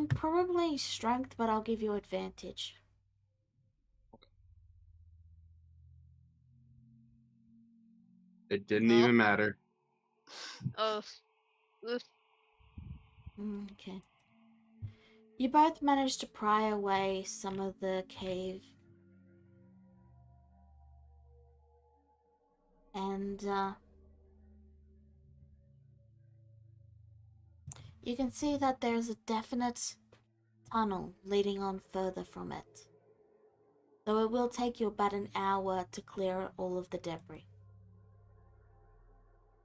Probably strength, but I'll give you advantage. It didn't Well. even matter. Oh, ugh. Okay. You both managed to pry away some of the cave. And, you can see that there's a definite tunnel leading on further from it. Though it will take you about an hour to clear all of the debris.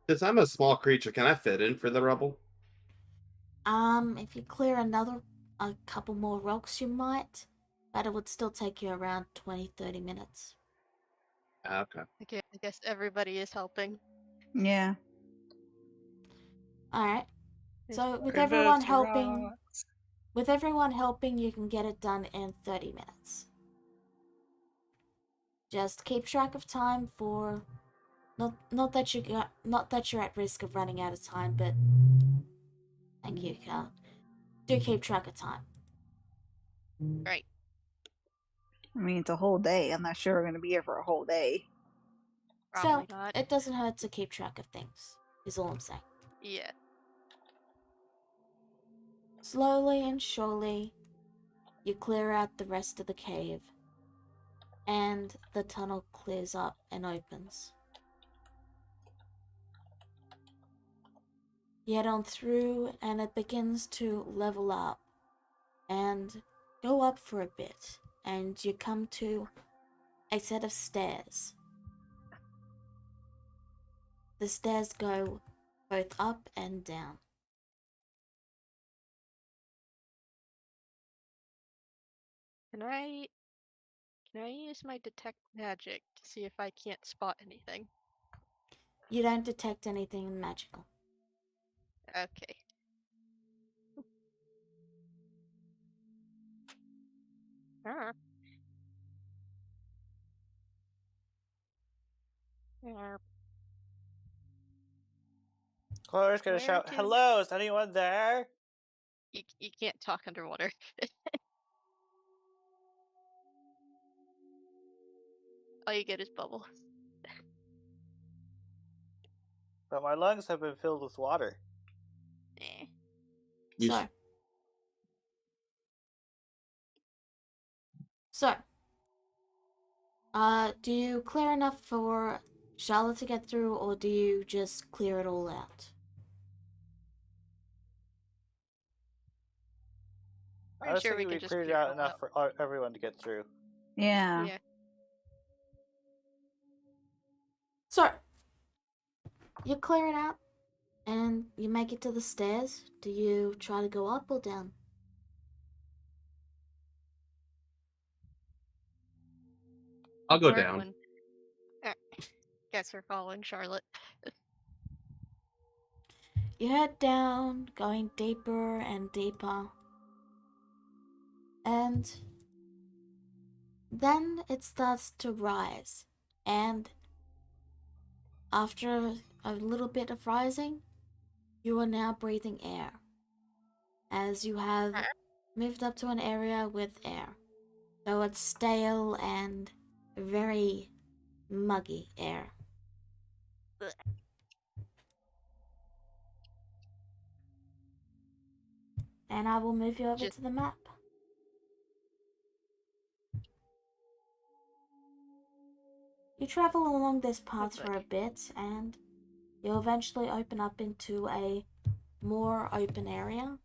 Since I'm a small creature, can I fit in for the rubble? If you clear a couple more rocks, you might. But it would still take you around 20-30 minutes. Okay. Okay, I guess everybody is helping. Yeah. Alright. So with Give everyone us helping, rocks. you can get it done in 30 minutes. Just keep track of time for not that you're at risk of running out of time, but thank you, Carl. Do keep track of time. Right. I mean, it's a whole day. I'm not sure we're going to be here for a whole day. Probably So not. it doesn't hurt to keep track of things, is all I'm saying. Yeah. Slowly and surely, you clear out the rest of the cave, and the tunnel clears up and opens. You head on through, and it begins to level up and go up for a bit, and you come to a set of stairs. The stairs go both up and down. Can I use my detect magic to see if I can't spot anything? You don't detect anything magical. Okay. Ah. Yeah. Chloe's gonna Where shout, to? "Hello, is anyone there?" You can't talk underwater. All you get is bubbles. But my lungs have been filled with water. Eh. You So, do you clear enough for Charlotte to get through, or do you just clear it all out? I was Sure, we thinking can we just cleared clear it out all enough out. for everyone to get through. Yeah. Yeah. So, you clear it out, and you make it to the stairs. Do you try to go up or down? I'll go Or down. one. Guess we're following Charlotte. You head down, going deeper and deeper. And then it starts to rise. And after a little bit of rising, you are now breathing air. As you have moved up to an area with air. Though it's stale and very muggy air. Ugh. And I will move you over Just to the map. You travel along this path for a bit, and you'll eventually open up into a more open area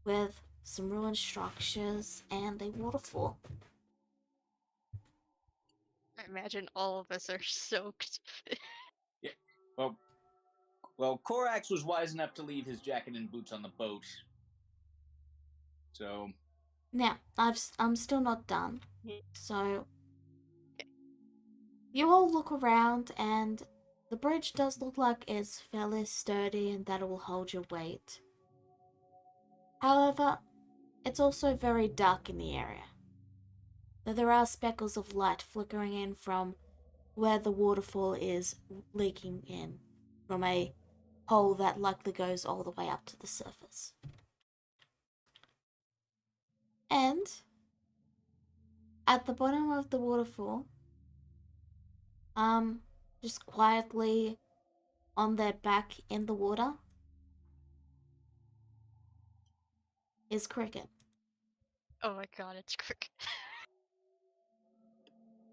with some ruined structures and a waterfall. I imagine all of us are soaked. Yeah. Well, Korax was wise enough to leave his jacket and boots on the boat. So. Now, I'm still not done. So, You all look around, and the bridge does look like it's fairly sturdy and that it will hold your weight. However, it's also very dark in the area. Though there are speckles of light flickering in from where the waterfall is leaking in from a hole that likely goes all the way up to the surface. And at the bottom of the waterfall, just quietly on their back in the water is Cricket. Oh my god, it's Cricket.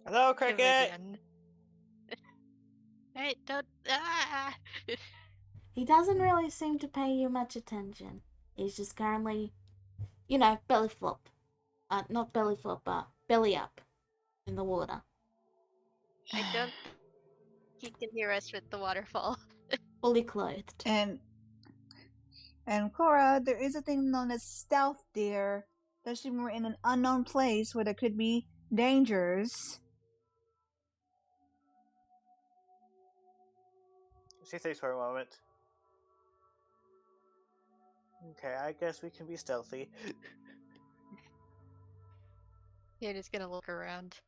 Hello, Him Cricket. again. Hey, don't. Ah! He doesn't really seem to pay you much attention. He's just currently, belly flop. Not belly flop, but belly up in the water. I don't. He can hear us with the waterfall. Fully clothed. And Cora, there is a thing known as stealth, dear. Especially when we're in an unknown place where there could be dangers. She thinks for a moment. Okay, I guess we can be stealthy. You're just gonna look around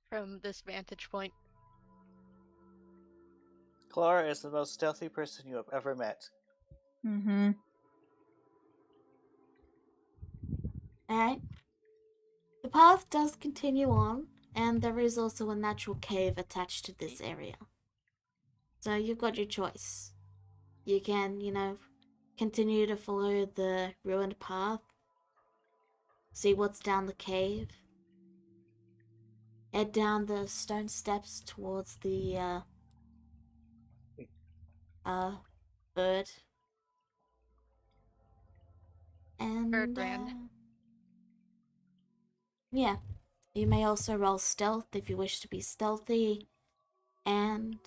from this vantage point. Clara is the most stealthy person you have ever met. Mm-hmm. Alright. The path does continue on, and there is also a natural cave attached to this area. So you've got your choice. You can, continue to follow the ruined path, see what's down the cave, head down the stone steps towards the bird. And Birdland. yeah, you may also roll stealth if you wish to be stealthy, and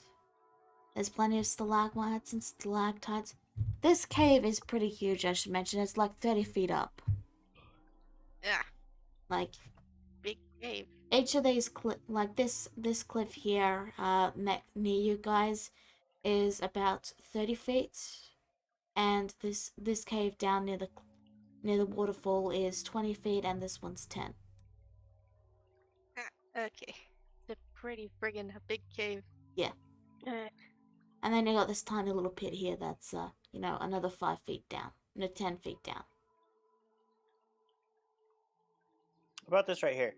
there's plenty of stalagmites and stalactites. This cave is pretty huge, I should mention. It's like 30 feet up. Yeah, Like, big cave. each of these this cliff here, near you guys, is about 30 feet, and this cave down near the waterfall is 20 feet, and this one's 10. Okay. It's a pretty friggin' big cave. Yeah. And then you got this tiny little pit here that's another 5 feet down, 10 feet down. What about this right here?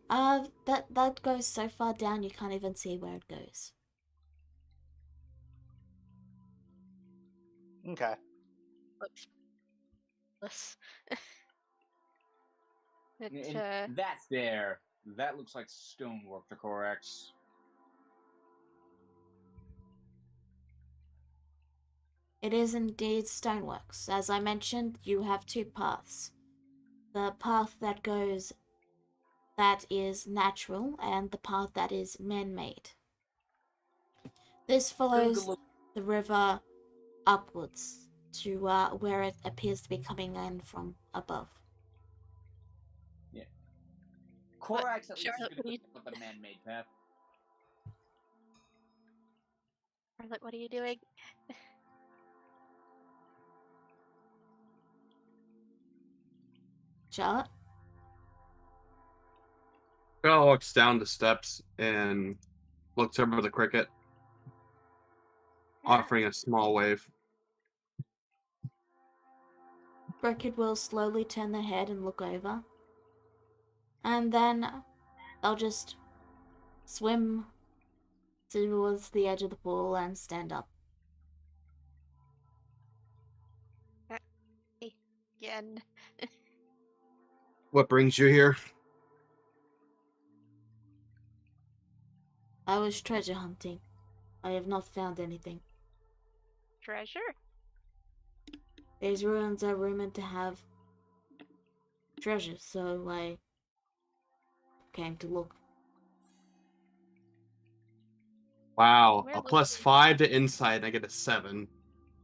That goes so far down you can't even see where it goes. Okay. Looks. And that's there. That looks like stonework to Corax. It is indeed stoneworks. As I mentioned, you have two paths. The path that is natural, and the path that is man-made. This follows the river upwards to where it appears to be coming in from above. Yeah. Corax at least is Charlotte, going to put up a man-made path. Charlotte, what are you doing? Charlotte? Bella walks down the steps and looks over the cricket, offering a small wave. Cricket will slowly turn their head and look over. And then they'll just swim towards the edge of the pool and stand up. Again. What brings you here? I was treasure hunting. I have not found anything. Treasure? These ruins are rumored to have treasure, so I came to look. Wow, Where a was plus it? 5 to insight, and I get a 7.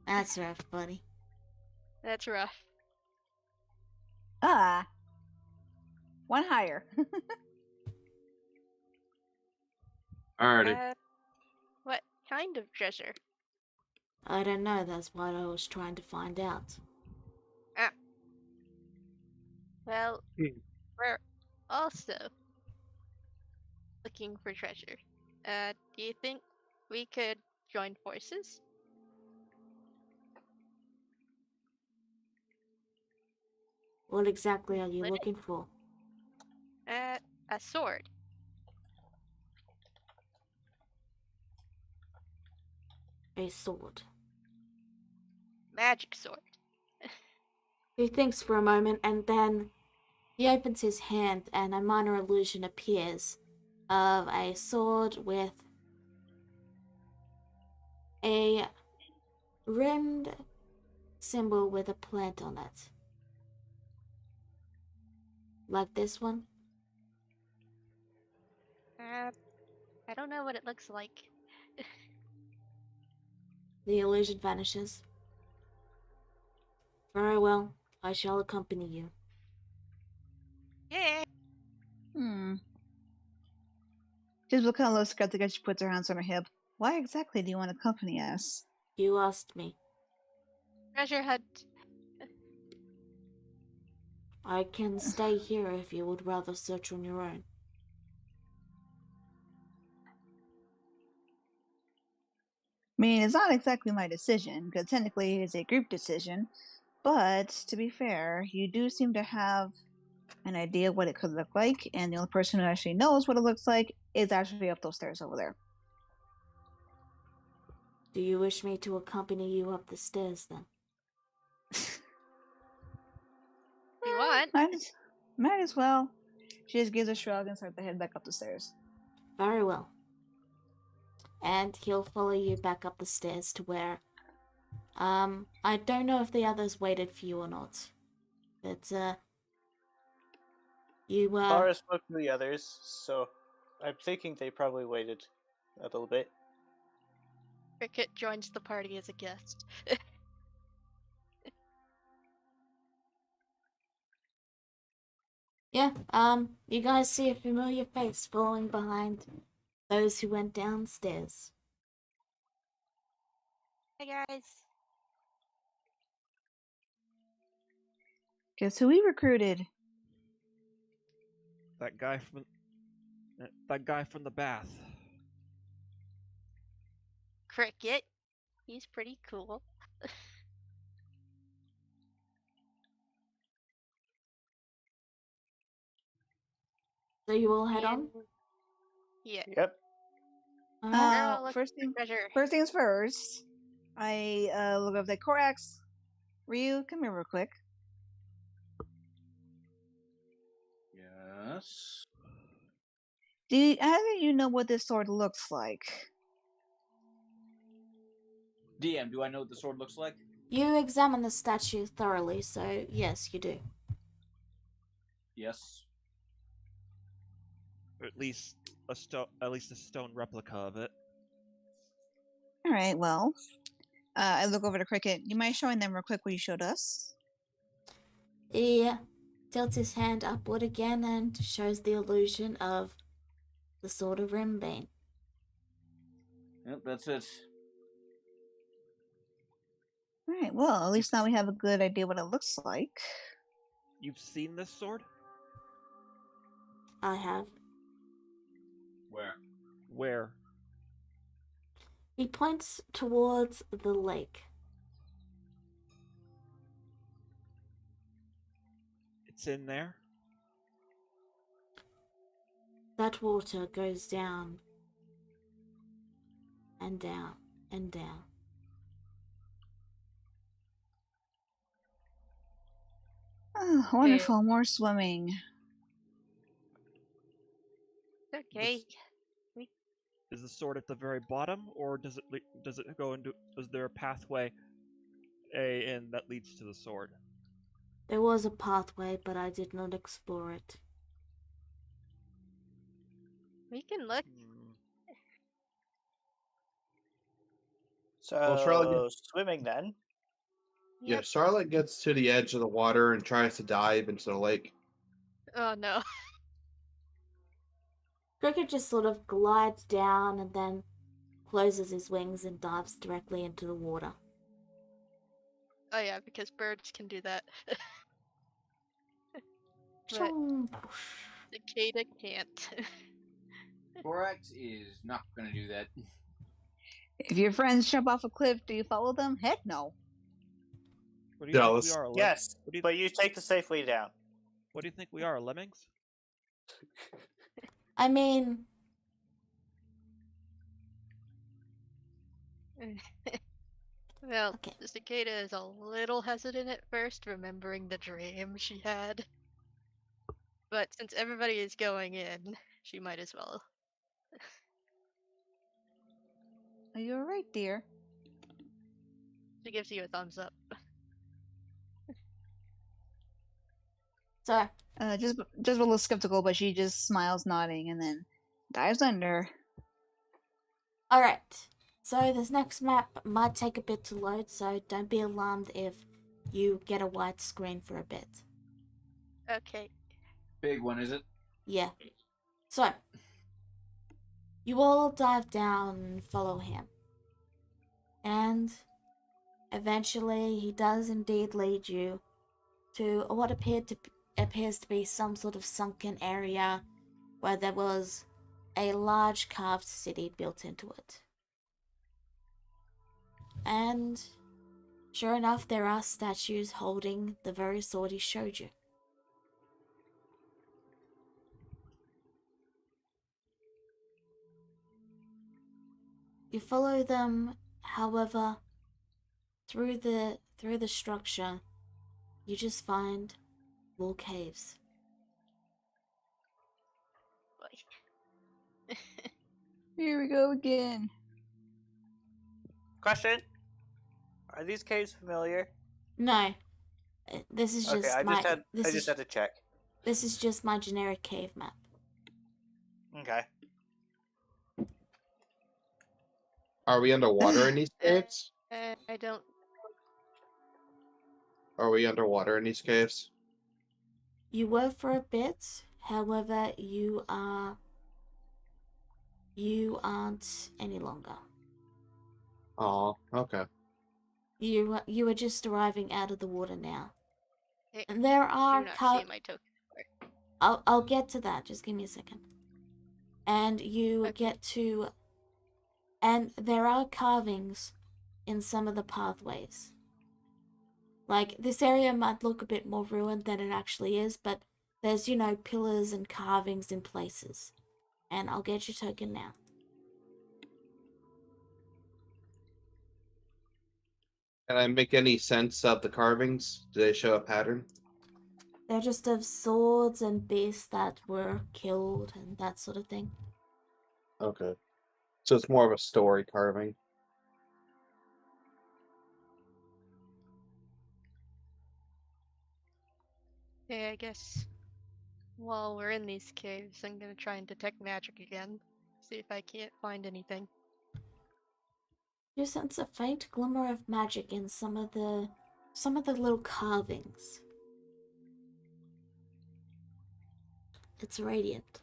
That's rough, buddy. That's rough. One higher. Alrighty. What kind of treasure? I don't know, that's what I was trying to find out. Well, Hmm. we're also looking for treasure. Do you think we could join forces? What exactly are you Split it? looking for? A sword. A sword. Magic sword. He thinks for a moment and then he opens his hand and a minor illusion appears of a sword with a rimmed symbol with a plant on it. Like this one? I don't know what it looks like. The illusion vanishes. Very well, I shall accompany you. Yeah. Jezebel kind of looks skeptical as she puts her hands on her hip. Why exactly do you want to accompany us? You asked me. Treasure hunt. I can stay here if you would rather search on your own. I mean, it's not exactly my decision, because technically it is a group decision, but to be fair, you do seem to have an idea what it could look like, and the only person who actually knows what it looks like is actually up those stairs over there. Do you wish me to accompany you up the stairs then? You want? Might as well. She just gives a shrug and starts to head back up the stairs. Very well. And he'll follow you back up the stairs to where, I don't know if the others waited for you or not. But, you, Clara spoke to the others, so I'm thinking they probably waited a little bit. Cricket joins the party as a guest. yeah, you guys see a familiar face following behind those who went downstairs. Hey guys. Guess who we recruited? That guy from the bath. Cricket. He's pretty cool. So you all head on? And- Yeah. Yep. Alright. We're all looking First for treasure. things first. I look up the Korax. Ryu, come here real quick. Yes. How do you know what this sword looks like? DM, do I know what the sword looks like? You examine the statue thoroughly, so yes, you do. Yes. Or at least a stone replica of it. All right, well, I look over to Cricket. You mind showing them real quick what you showed us? He tilts his hand upward again and shows the illusion of the sword of Rimbane. Yep, that's it. All right, well, at least now we have a good idea what it looks like. You've seen this sword? I have. Where? Where? He points towards the lake. It's in there? That water goes down and down and down. Oh, wonderful, more swimming. Okay. Is the sword at the very bottom, or does it go into? Is there a pathway, in that leads to the sword? There was a pathway, but I did not explore it. We can look. So, Well, Charlotte swimming then. Yeah, Yep. Charlotte gets to the edge of the water and tries to dive into the lake. Oh no. Cricket just sort of glides down and then closes his wings and dives directly into the water. Oh yeah, because birds can do that. But Chong. cicada can't. Borax is not gonna do that. If your friends jump off a cliff, do you follow them? Heck no. What do you think we Jealous. are? Yes, What do you, but you take the safe way down. what do you think we are? Lemmings? I mean, Well, Okay. the cicada is a little hesitant at first, remembering the dream she had. But since everybody is going in, she might as well. Are you alright, dear? She gives you a thumbs up. so Just a little skeptical, but she just smiles, nodding, and then dives under. alright. So this next map might take a bit to load, so don't be alarmed if you get a white screen for a bit. Okay. Big one, is it? Yeah. So you all dive down and follow him. And eventually he does indeed lead you to what appears to be some sort of sunken area where there was a large carved city built into it. And sure enough, there are statues holding the very sword he showed you. You follow them, however, through the structure, you just find more caves. Boy. Here we go again. Question: are these caves familiar? No, this is Okay, just I my just had to check. this is just my generic cave map. Okay. Are we underwater in these caves? I don't. Are we underwater in these caves? You were for a bit, however, you aren't any longer. Oh, okay. You are just arriving out of the water now. I And there do are not see my token. I'll get to that. Just give me a second. And you Okay. get to and there are carvings in some of the pathways. Like this area might look a bit more ruined than it actually is, but there's, pillars and carvings in places. And I'll get your token now. Can I make any sense of the carvings? Do they show a pattern? They're just of swords and beasts that were killed and that sort of thing. Okay. So it's more of a story carving. Okay, I guess while we're in these caves, I'm gonna try and detect magic again. See if I can't find anything. You sense a faint glimmer of magic in some of the little carvings. It's radiant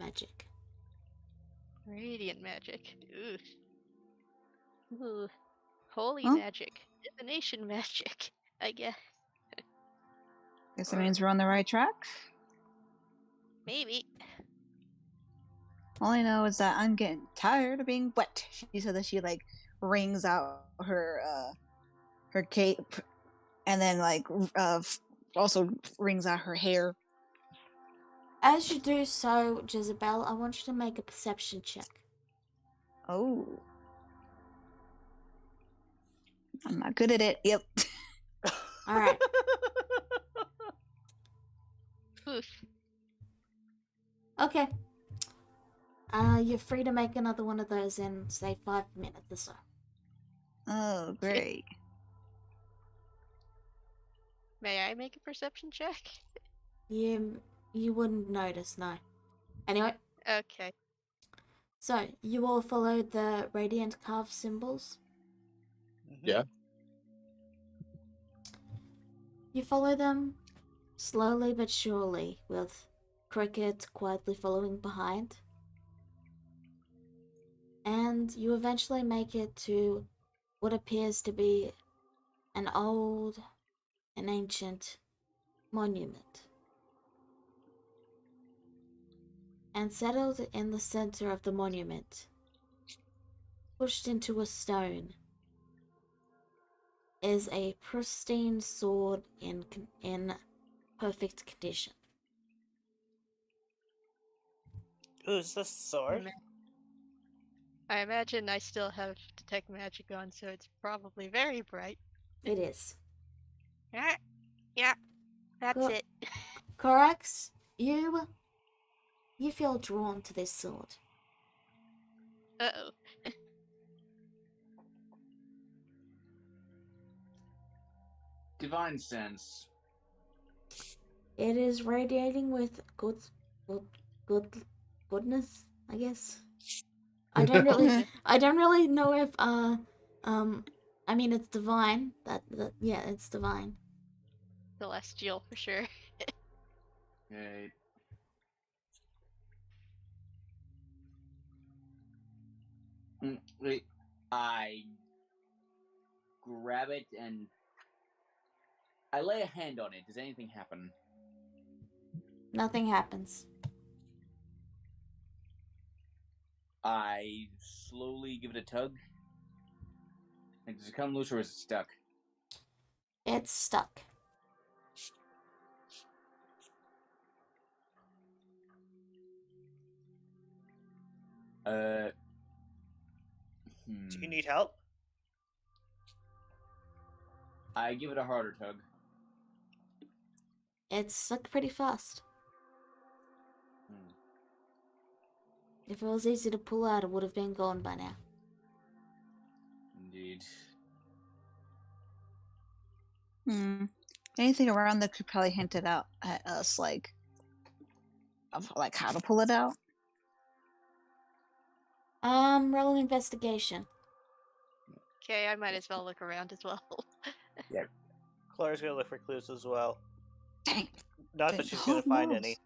magic. Radiant magic. Ooh. Holy Huh? magic. Divination magic, I guess. Guess that means we're on the right track. Maybe. All I know is that I'm getting tired of being wet. She said that she wrings out her cape, and then also wrings out her hair. As you do so, Jezebel, I want you to make a perception check. Oh, I'm not good at it. Yep. All right. Oof. Okay. You're free to make another one of those in, say, 5 minutes or so. Oh, great. May I make a perception check? You wouldn't notice, no. Anyway, Okay. so you all followed the radiant carved symbols. Yeah. You follow them slowly but surely, with Cricket quietly following behind. and you eventually make it to what appears to be an old and ancient monument. And settled in the center of the monument, pushed into a stone, is a pristine sword in perfect condition. Who's the sword? I imagine I still have detect magic on, so it's probably very bright. It is. Yeah, that's Go- it. Corax, you feel drawn to this sword. Uh-oh. Divine sense. It is radiating with goodness, I guess. I don't really know if I mean it's divine. Yeah, it's divine. Celestial for sure. Okay. Wait, I grab it and I lay a hand on it. Does anything happen? Nothing happens. I slowly give it a tug. And does it come loose or is it stuck? It's stuck. Do you need help? I give it a harder tug. It's stuck pretty fast. If it was easy to pull out, it would have been gone by now. Indeed. Anything around that could probably hint it out at us, like, of like how to pull it out. Roll investigation. Okay, I might as well look around as well. Yeah. Clara's gonna look for clues as well. Dang. Not that she's gonna find any.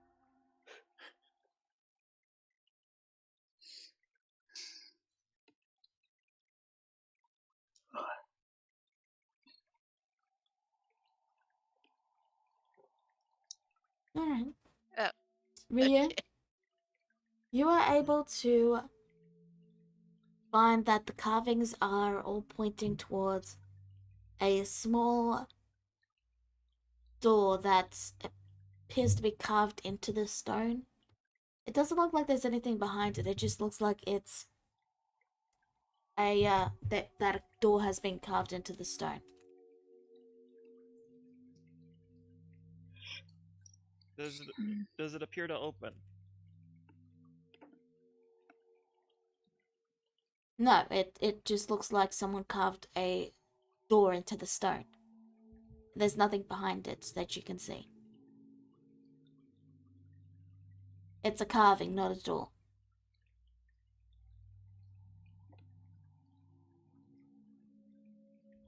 Alright. Oh. Ryu, you are able to find that the carvings are all pointing towards a small door that appears to be carved into the stone. It doesn't look like there's anything behind it. It just looks like it's that a door has been carved into the stone. Does it appear to open? No, it just looks like someone carved a door into the stone. There's nothing behind it that you can see. It's a carving, not a door.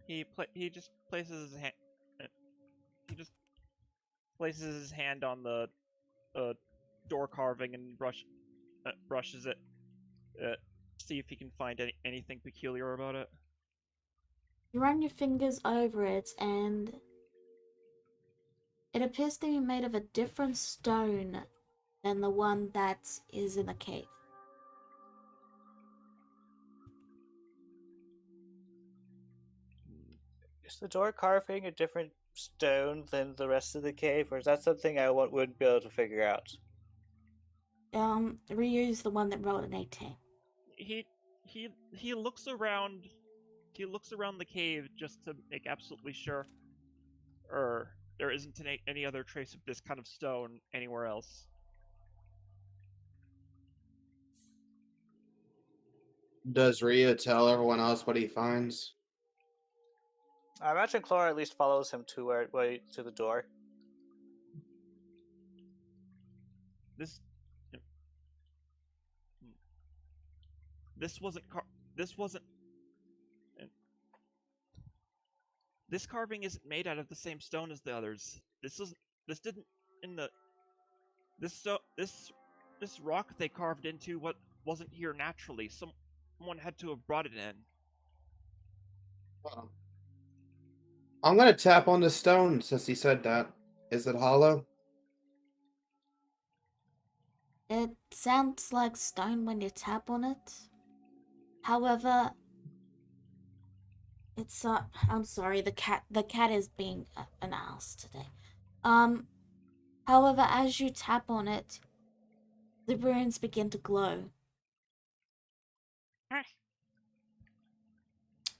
He just places his hand. He just places his hand on the door carving and brushes it. See if he can find anything peculiar about it. You run your fingers over it, and it appears to be made of a different stone than the one that is in the cave. Is the door carving a different stone than the rest of the cave, or is that something I wouldn't be able to figure out? Ryu's the one that rolled an 18. He looks around. He looks around the cave just to make absolutely sure, there isn't any other trace of this kind of stone anywhere else. Does Ryu tell everyone else what he finds? I imagine Clara at least follows him to to the door. This carving isn't made out of the same stone as the others. This didn't in the this rock they carved into what wasn't here naturally. someone had to have brought it in. I'm gonna tap on the stone since he said that. Is it hollow? It sounds like stone when you tap on it. However, it's I'm sorry, the cat is being an ass today. However, as you tap on it, the runes begin to glow.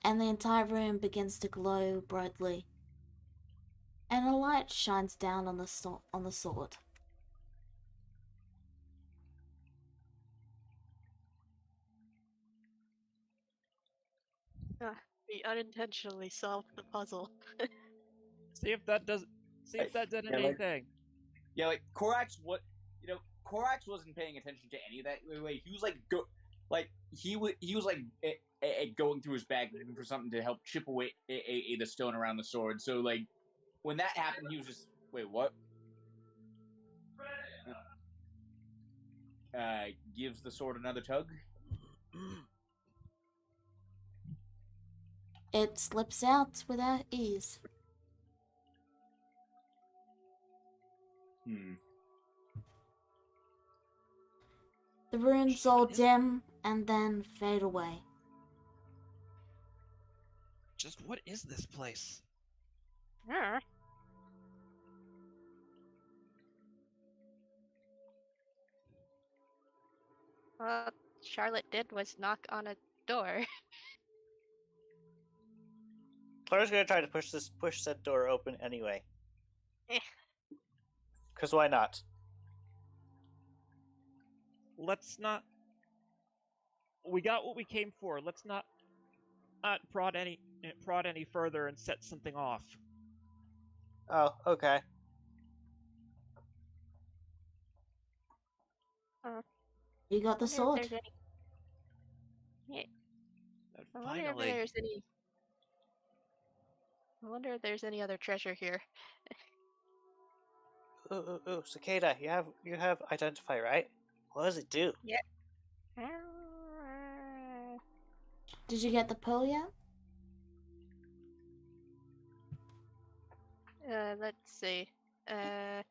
And the entire room begins to glow brightly. And a light shines down on the sword. We unintentionally solved the puzzle. See if that does. See if that did Yeah, like- anything. Yeah, like Korax, Korax wasn't paying attention to any of that. Wait, he was like he was like going through his bag looking for something to help chip away the stone around the sword. So like when that happened, he was just wait, what? Gives the sword another tug. It slips out without ease. The runes all dim and then fade away. Just what is this place? Charlotte did was knock on a door. Claire's gonna try to push that door open anyway. Cause why not? Let's not. We got what we came for. Let's not prod any further and set something off. Oh, okay. You got the sword. Yeah. I wonder Finally. if there's any. I wonder if there's any other treasure here. Ooh, Cicada, you have identify, right? What does it do? Yeah. Did you get the pearl yet? Let's see. It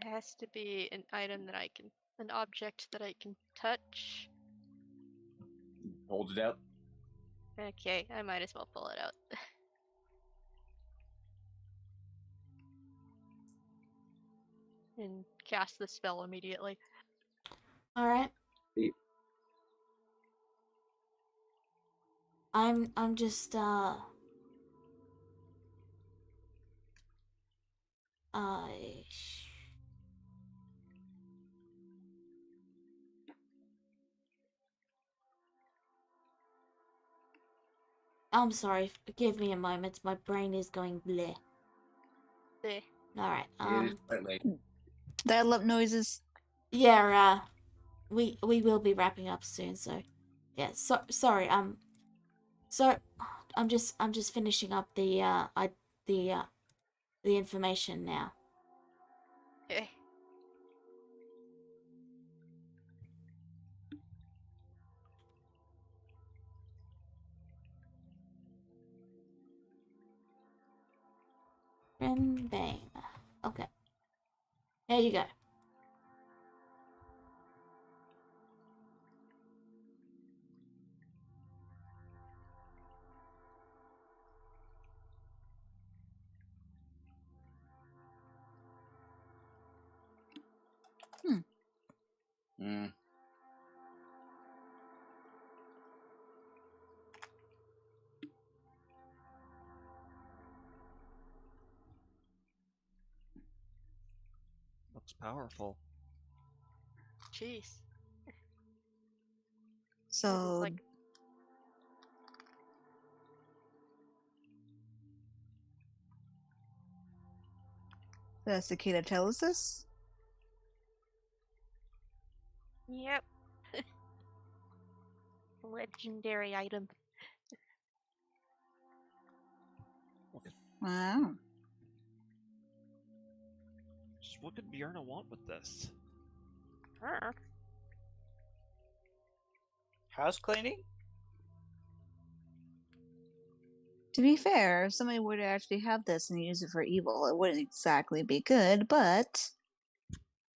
has to be an item that an object that I can touch. Holds it out. Okay, I might as well pull it out. And cast the spell immediately. Alright. I'm just I'm sorry, give me a moment. My brain is going bleh. Bleh. Alright, It is quite late. Dial-up noises. yeah, we will be wrapping up soon, so yeah, sorry, so I'm just finishing up the information now. Okay. Bang. Okay. There you go. Looks powerful. Jeez. So Like... does Cicada tell us this? Yep. Legendary item. Wow. Just what could Bjorna want with this? House cleaning? To be fair, if somebody were to actually have this and use it for evil, it wouldn't exactly be good, but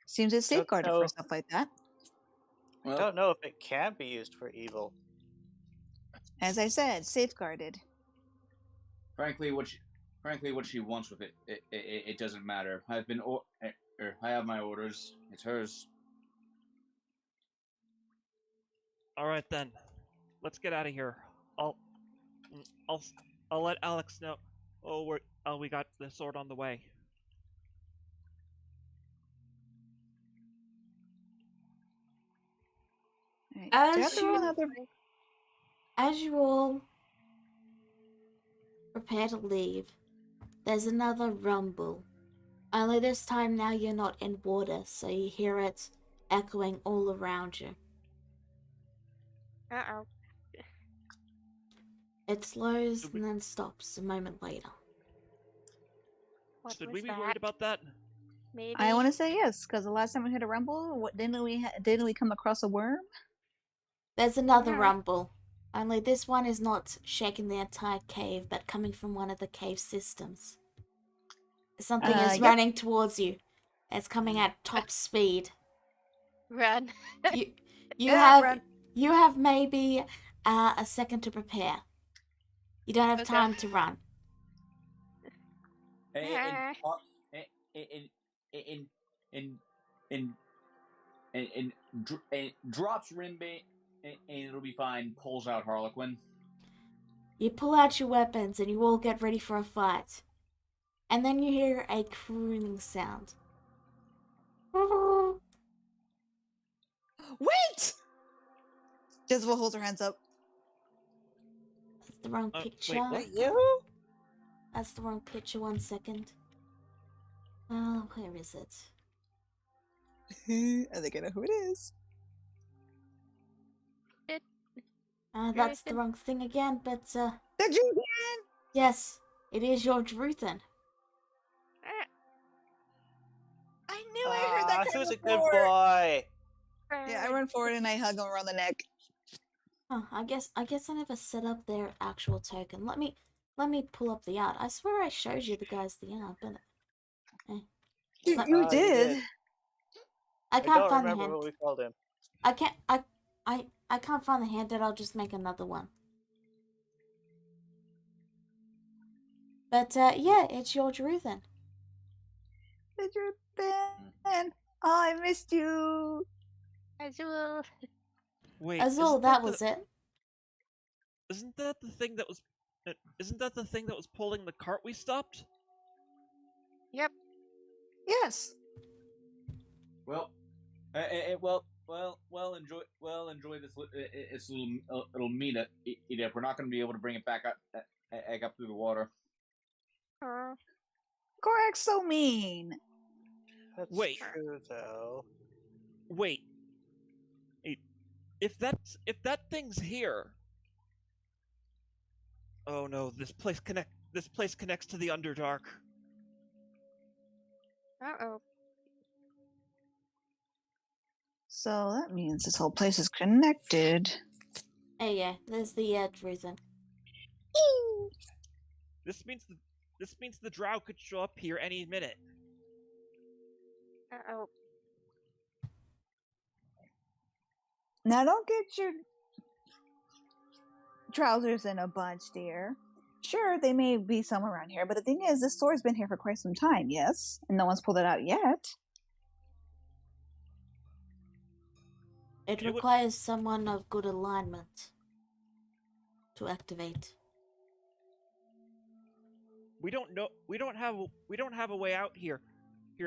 seems it's Don't safeguarded know. for stuff like that. I Well, don't know if it can be used for evil. As I said, safeguarded. frankly, what she wants with it doesn't matter. I have my orders. It's hers. All right then, let's get out of here. I'll, mm, I'll, I'll let Alex know. We got the sword on the way. Right. Do I have As to roll you, another? as you all prepare to leave, there's another rumble. Only this time now you're not in water, so you hear it echoing all around you. Uh-oh. It slows Should we- and then stops a moment later. What Should was we be that? worried about that? Maybe. I want to say yes, because the last time we hit a rumble, didn't we come across a worm? There's another Yeah. rumble. Only this one is not shaking the entire cave, but coming from one of the cave systems. Something is Yep. running towards you. It's coming at top speed. Run. You Yeah, run. you have maybe a second to prepare. You don't have Okay. time to run. And and and and and drops Rinbei, and it'll be fine. Pulls out Harlequin. You pull out your weapons and you all get ready for a fight. And then you hear a crooning sound. Wait! Jezebel holds her hands up. That's the wrong Wait, picture. what? You? That's the wrong picture, 1 second. Where is it? I think I know who it is. That's the wrong thing again, but The Druid! yes, it is your Druthan. I knew I heard that He cry was a good before. boy. Yeah, I run forward and I hug him around the neck. Huh, I guess I never set up their actual token. Let me pull up the art. I swear I showed you the guys the art, but You, Let- you You did. did. I I can't don't find the remember hand. what we called him. I can't find the handout. I'll just make another one. But yeah, it's your Druthan. The Druid. Oh, I missed you. Azul. Wait, Azul, that was it. Isn't that the thing that was? Isn't that the thing that was pulling the cart we stopped? Yep. Yes. Well, enjoy this little meetup. We're not going to be able to bring it back up through the water. Korak's so mean. That's Wait. true, though. Wait. If that thing's here. Oh no, this place connects to the Underdark. Uh-oh. So that means this whole place is connected. Oh yeah, there's the Druthan. This means the drow could show up here any minute. Uh-oh. Now don't get your trousers in a bunch, dear. Sure, they may be somewhere around here, but the thing is, this sword's been here for quite some time, yes? And no one's pulled it out yet. It It would- requires someone of good alignment to activate. We don't know. We don't have a way out here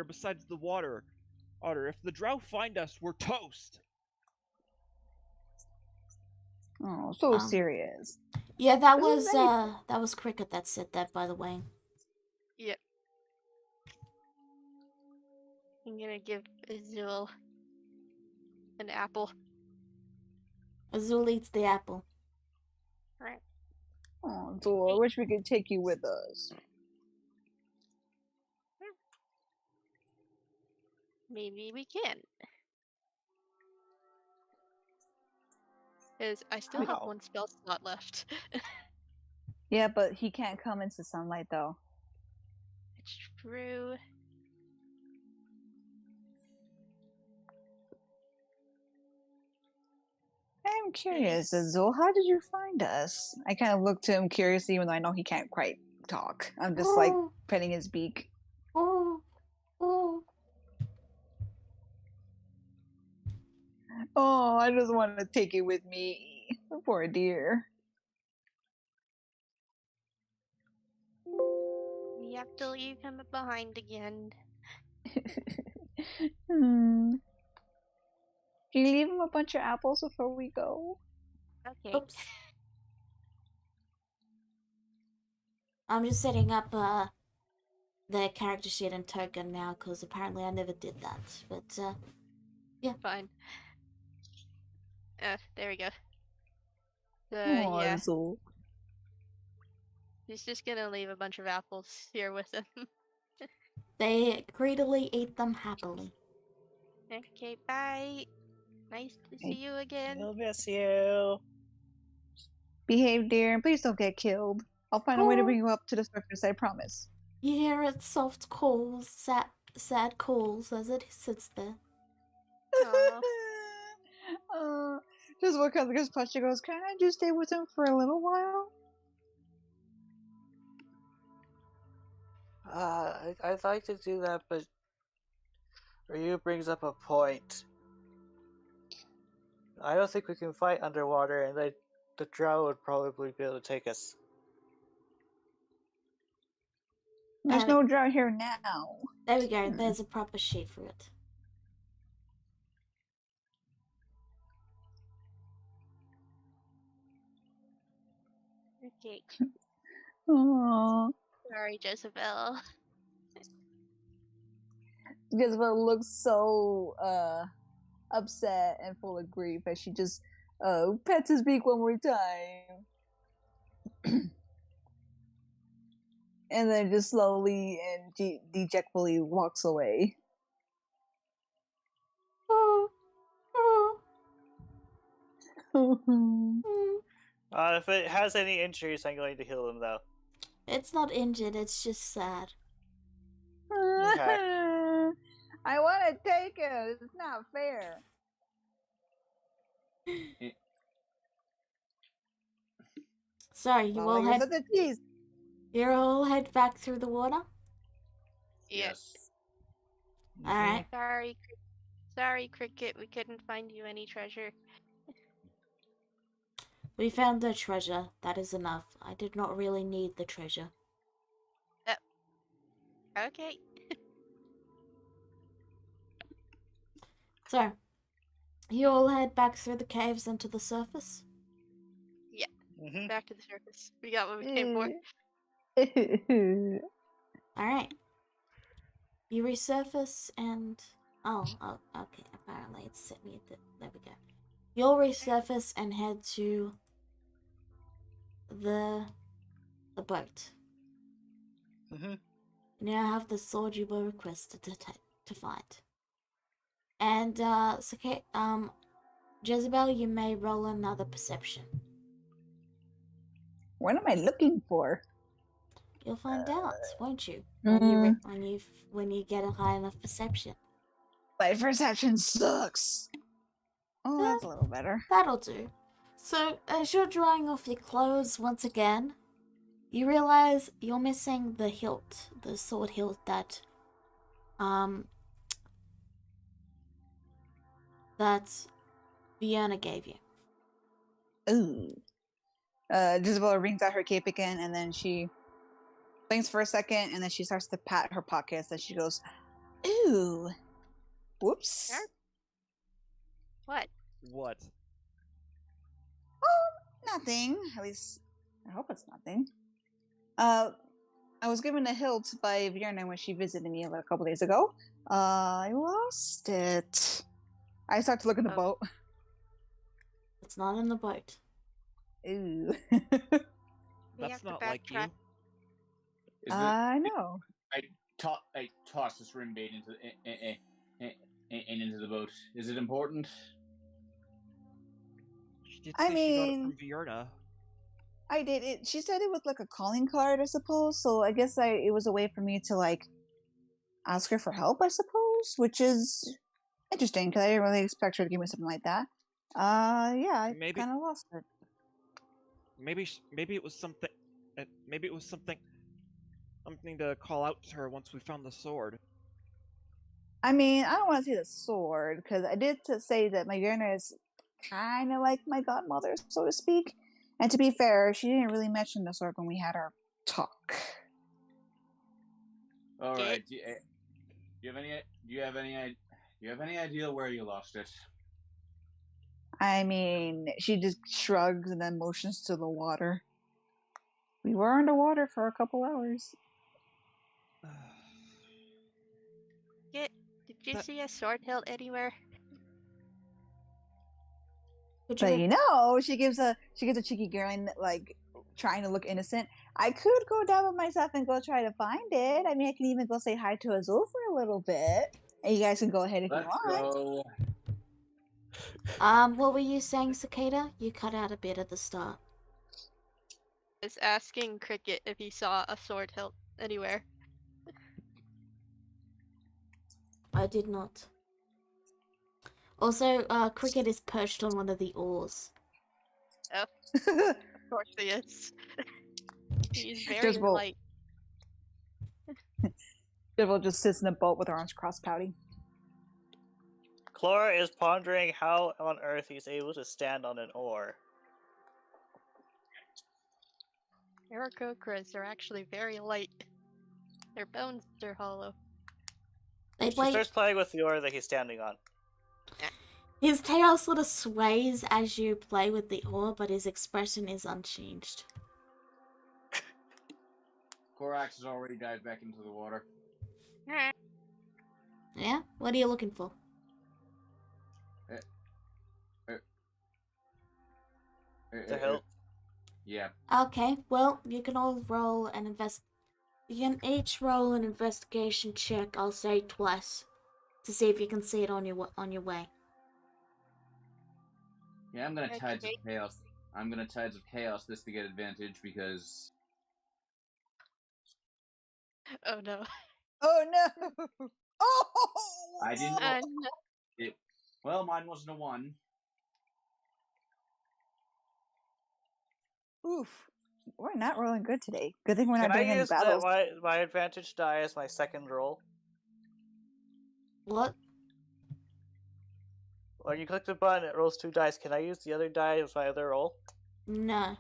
besides the water. If the drow find us, we're toast. Oh, so Um, serious. Yeah, that This is was Cricket that said that, by the way. Yep. I'm gonna give Azul an apple. Azul eats the apple. Right. Oh, Zul, I wish we could take you with us. Maybe we can. Is I still have Wow. 1 spell slot left. Yeah, but he can't come into sunlight though. It's true. I'm curious, Azul, how did you find us? I kind of look to him curiously, even though I know he can't quite talk. I'm just like petting his beak. Oh, oh. Oh, I just want to take it with me. Poor dear. We have to leave him behind again. Hmm. Can you leave him a bunch of apples before we go? Okay. Oops. I'm just setting up the character sheet and token now because apparently I never did that. But yeah. Fine. There we go. Oh, Yeah. Azul. He's just gonna leave a bunch of apples here with him. They greedily eat them happily. Okay, bye. Nice to see you again. We'll miss you. Behave, dear, and please don't get killed. I'll find a way to bring you up to the surface, I promise. You hear its soft calls, sad calls as it sits there. Aw. Just what comes against Pasha goes, can I just stay with him for a little while? I'd like to do that, but Ryu brings up a point. I don't think we can fight underwater, and the drow would probably be able to take us. There's no drought here now. There we go. There's a proper sheet for it. Okay. Aww. Sorry, Jezebel. Jezebel looks so upset and full of grief as she just pets his beak one more time. And then just slowly and dejectfully walks away. Oh, oh. If it has any injuries, I'm going to heal them, though. It's not injured, it's just sad. I want to take it. It's not fair. Sorry, you all head. You all head back through the water. Yes. All right. Sorry, Cricket. We couldn't find you any treasure. We found the treasure. That is enough. I did not really need the treasure. Okay. So, you all head back through the caves into the surface. Yeah. Mm-hmm. Back to the surface. We got what we came for. Alright. You resurface and... Oh, okay. Apparently it's set me at the... There we go. You'll resurface and head to... the boat. Mm-hmm. You now have the sword you were requested to fight. And, Jezebel, you may roll another perception. What am I looking for? You'll find out, won't you? When you get a high enough perception. My perception sucks. Oh, that's a little better. That'll do. So, as you're drying off your clothes once again, you realize you're missing the hilt, the sword hilt that Fiona gave you. Ooh. Jezebel wrings out her cape again, and then she blinks for a second, and then she starts to pat her pockets, and she goes, ooh. Whoops. Sure. What? What? Oh, nothing. At least, I hope it's nothing. I was given a hilt by Vierna when she visited me a couple days ago. I lost it. I start to look at the boat. It's not in the boat. Ooh. That's not like you. I know. I toss this rim bait into the boat. Is it important? She did I say she got it mean, from Vierna. I did it. She said it was like a calling card, I suppose. So I guess it was a way for me to like ask her for help, I suppose, which is interesting because I didn't really expect her to give me something like that. Yeah, I Maybe, kind of lost it. maybe it was something. Maybe it was something to call out to her once we found the sword. I mean, I don't want to say the sword because I did to say that my Yerna is kind of like my godmother, so to speak. And to be fair, she didn't really mention the sword when we had our talk. All Okay. right. Do you have any idea where you lost it? I mean, she just shrugs and then motions to the water. We were underwater for a couple hours. Did you That- see a sword hilt anywhere? Could But you? you know, she gives a cheeky grin, like trying to look innocent. I could go down with myself and go try to find it. I mean, I can even go say hi to Azul for a little bit, and you guys can go ahead if you Let's want. go. What were you saying, Cicada? You cut out a bit at the start. Is asking Cricket if he saw a sword hilt anywhere. I did not. Also, Cricket is perched on one of the oars. Of course he is. He's very Just bolt. light. Devil just sits in a boat with her arms crossed, pouting. Clara is pondering how on earth he's able to stand on an oar. Aarakocras are actually very light. Their bones are hollow. They She wait. starts playing with the oar that he's standing on. His tail sort of sways as you play with the oar, but his expression is unchanged. Korax has already dived back into the water. Yeah? What are you looking for? The hilt. Yeah. Okay, well, you can all roll an You can each roll an investigation check. I'll say twice to see if you can see it on your way. Yeah, I'm gonna Tides of Okay. Chaos. I'm gonna Tides of Chaos this to get advantage because Oh no. Oh no! Oh! I didn't. Uh, Well, mine wasn't a 1. Oof. We're not rolling good today. Good thing we're Can not I doing any use battles. my advantage die as my second roll? What? When you click the button, it rolls 2 dice. Can I use the other die as my other roll? No.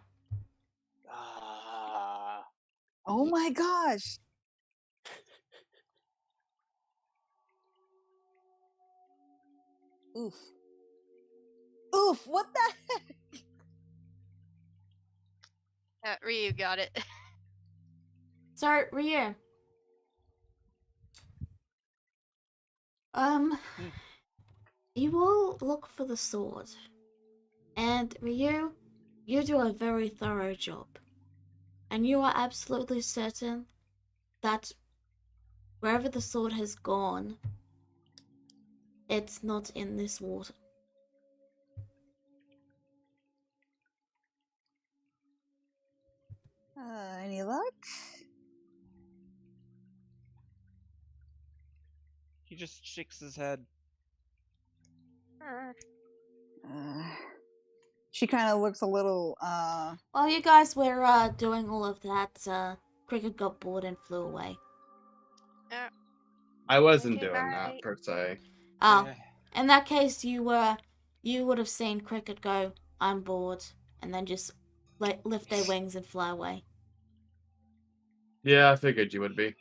Ah. Oh my gosh! Oof. Oof! What the heck? Ryu got it. So, Ryu. You will look for the sword. And Ryu, you do a very thorough job. And you are absolutely certain that wherever the sword has gone, it's not in this water. Any luck? He just shakes his head. She kind of looks a little, While you guys were doing all of that, Cricket got bored and flew away. I wasn't Okay, doing bye. that per se. Oh, in that case, you would have seen Cricket go, "I'm bored," and then just lift their wings and fly away. Yeah, I figured you would be.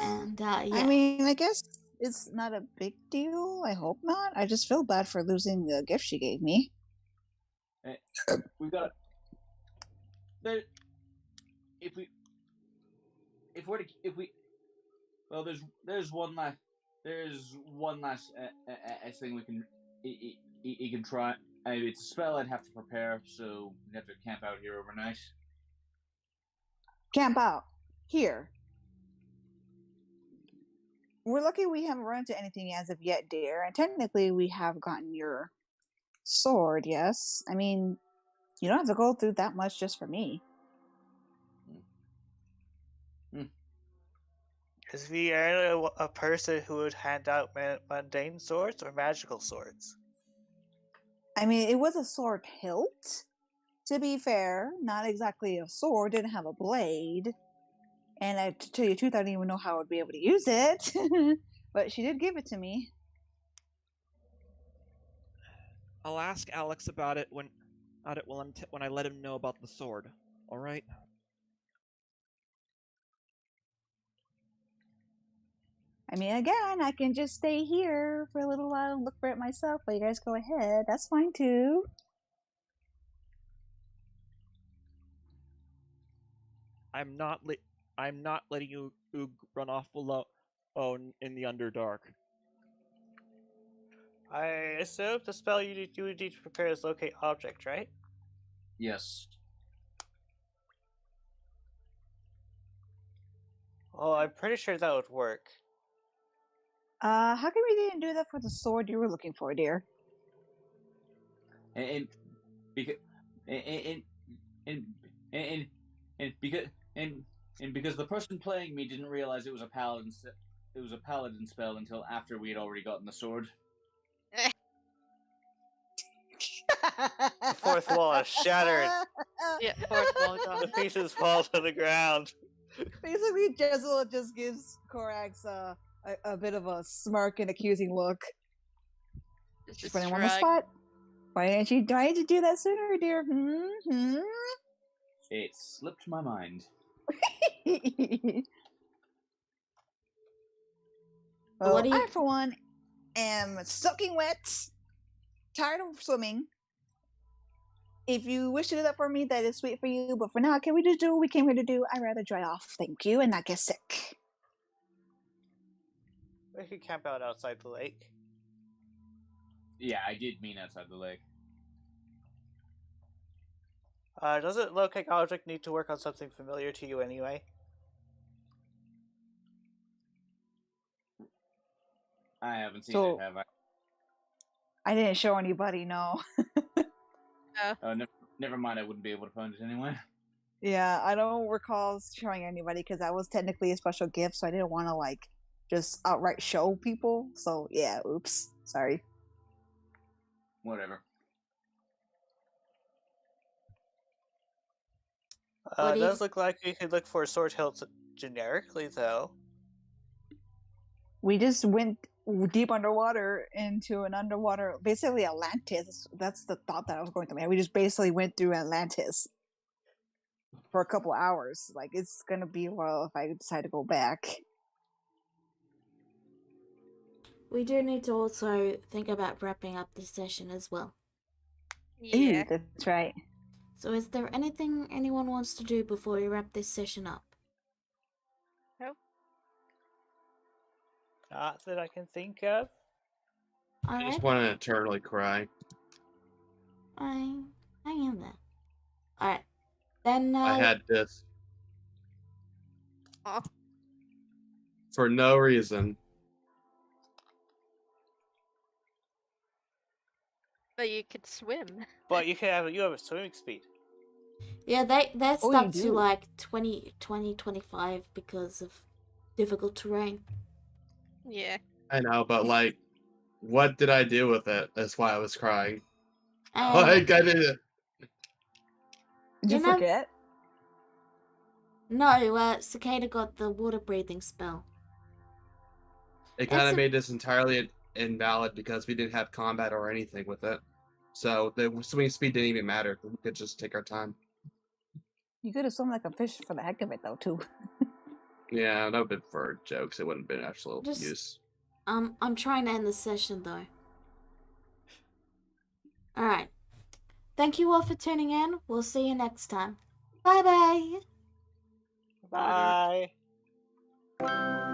And yeah. I mean, I guess it's not a big deal. I hope not. I just feel bad for losing the gift she gave me. We've got. If we. Well, there's one last thing we can. You can try. I mean, it's a spell I'd have to prepare, so we'd have to camp out here overnight. Camp out. Here. We're lucky we haven't run into anything as of yet, dear. And technically, we have gotten your sword, yes. I mean, you don't have to go through that much just for me. Is Vieira a person who would hand out mundane swords or magical swords? I mean, it was a sword hilt. To be fair, not exactly a sword, didn't have a blade. And to tell you the truth, I didn't even know how I would be able to use it. But she did give it to me. I'll ask Alex about it when I let him know about the sword. All right. I mean, again, I can just stay here for a little while and look for it myself, but you guys go ahead. That's fine too. I'm not letting you run off alone in the Underdark. I assume the spell you need to prepare is locate object, right? Yes. Well, I'm pretty sure that would work. How come we didn't do that for the sword you were looking for, dear? And because and because and because the person playing me didn't realize it was a paladin spell until after we had already gotten the sword. The fourth wall is shattered. Yeah, fourth wall gone. The pieces fall to the ground. Basically, Jezebel just gives Korax a bit of a smirk and accusing look. She's putting him on the spot. Why didn't you try to do that sooner, dear? It slipped my mind. Well, What do you- I, for one, am soaking wet, tired of swimming. If you wish to do that for me, that is sweet for you. But for now, can we just do what we came here to do? I'd rather dry off, thank you, and not get sick. We could camp out outside the lake. Yeah, I did mean outside the lake. Doesn't locate object need to work on something familiar to you anyway? I haven't seen So- it, have I? I didn't show anybody, no. Oh, never mind. I wouldn't be able to find it anyway. Yeah, I don't recall showing anybody because that was technically a special gift, so I didn't want to like just outright show people. So yeah, oops, sorry. Whatever. What do It you- does look like you could look for sword hilts generically, though. We just went deep underwater into an underwater, basically Atlantis. That's the thought that I was going through. Man, we just basically went through Atlantis for a couple hours. Like it's gonna be a while if I decide to go back. We do need to also think about wrapping up this session as well. Yeah. Ooh, that's right. So is there anything anyone wants to do before we wrap this session up? Not that I can think of. I Alright, just want to eternally cry. I am there. Alright. Then I had this Aw. for no reason. But you could swim. But you have a swimming speed. yeah, that's Oh, you up to do? like 25 because of difficult terrain. Yeah. I know, but like, what did I do with it? That's why I was crying. And Like, I did it. Did You you know- forget? no, Cicada got the water breathing spell. It kind It's of a- made this entirely invalid because we didn't have combat or anything with it. So the swimming speed didn't even matter. We could just take our time. You could have swum like a fish for the heck of it, though, too. Yeah, that would have been for jokes. It wouldn't have been actual Just- use. I'm trying to end the session though. Alright. Thank you all for tuning in. We'll see you next time. Bye bye. Bye.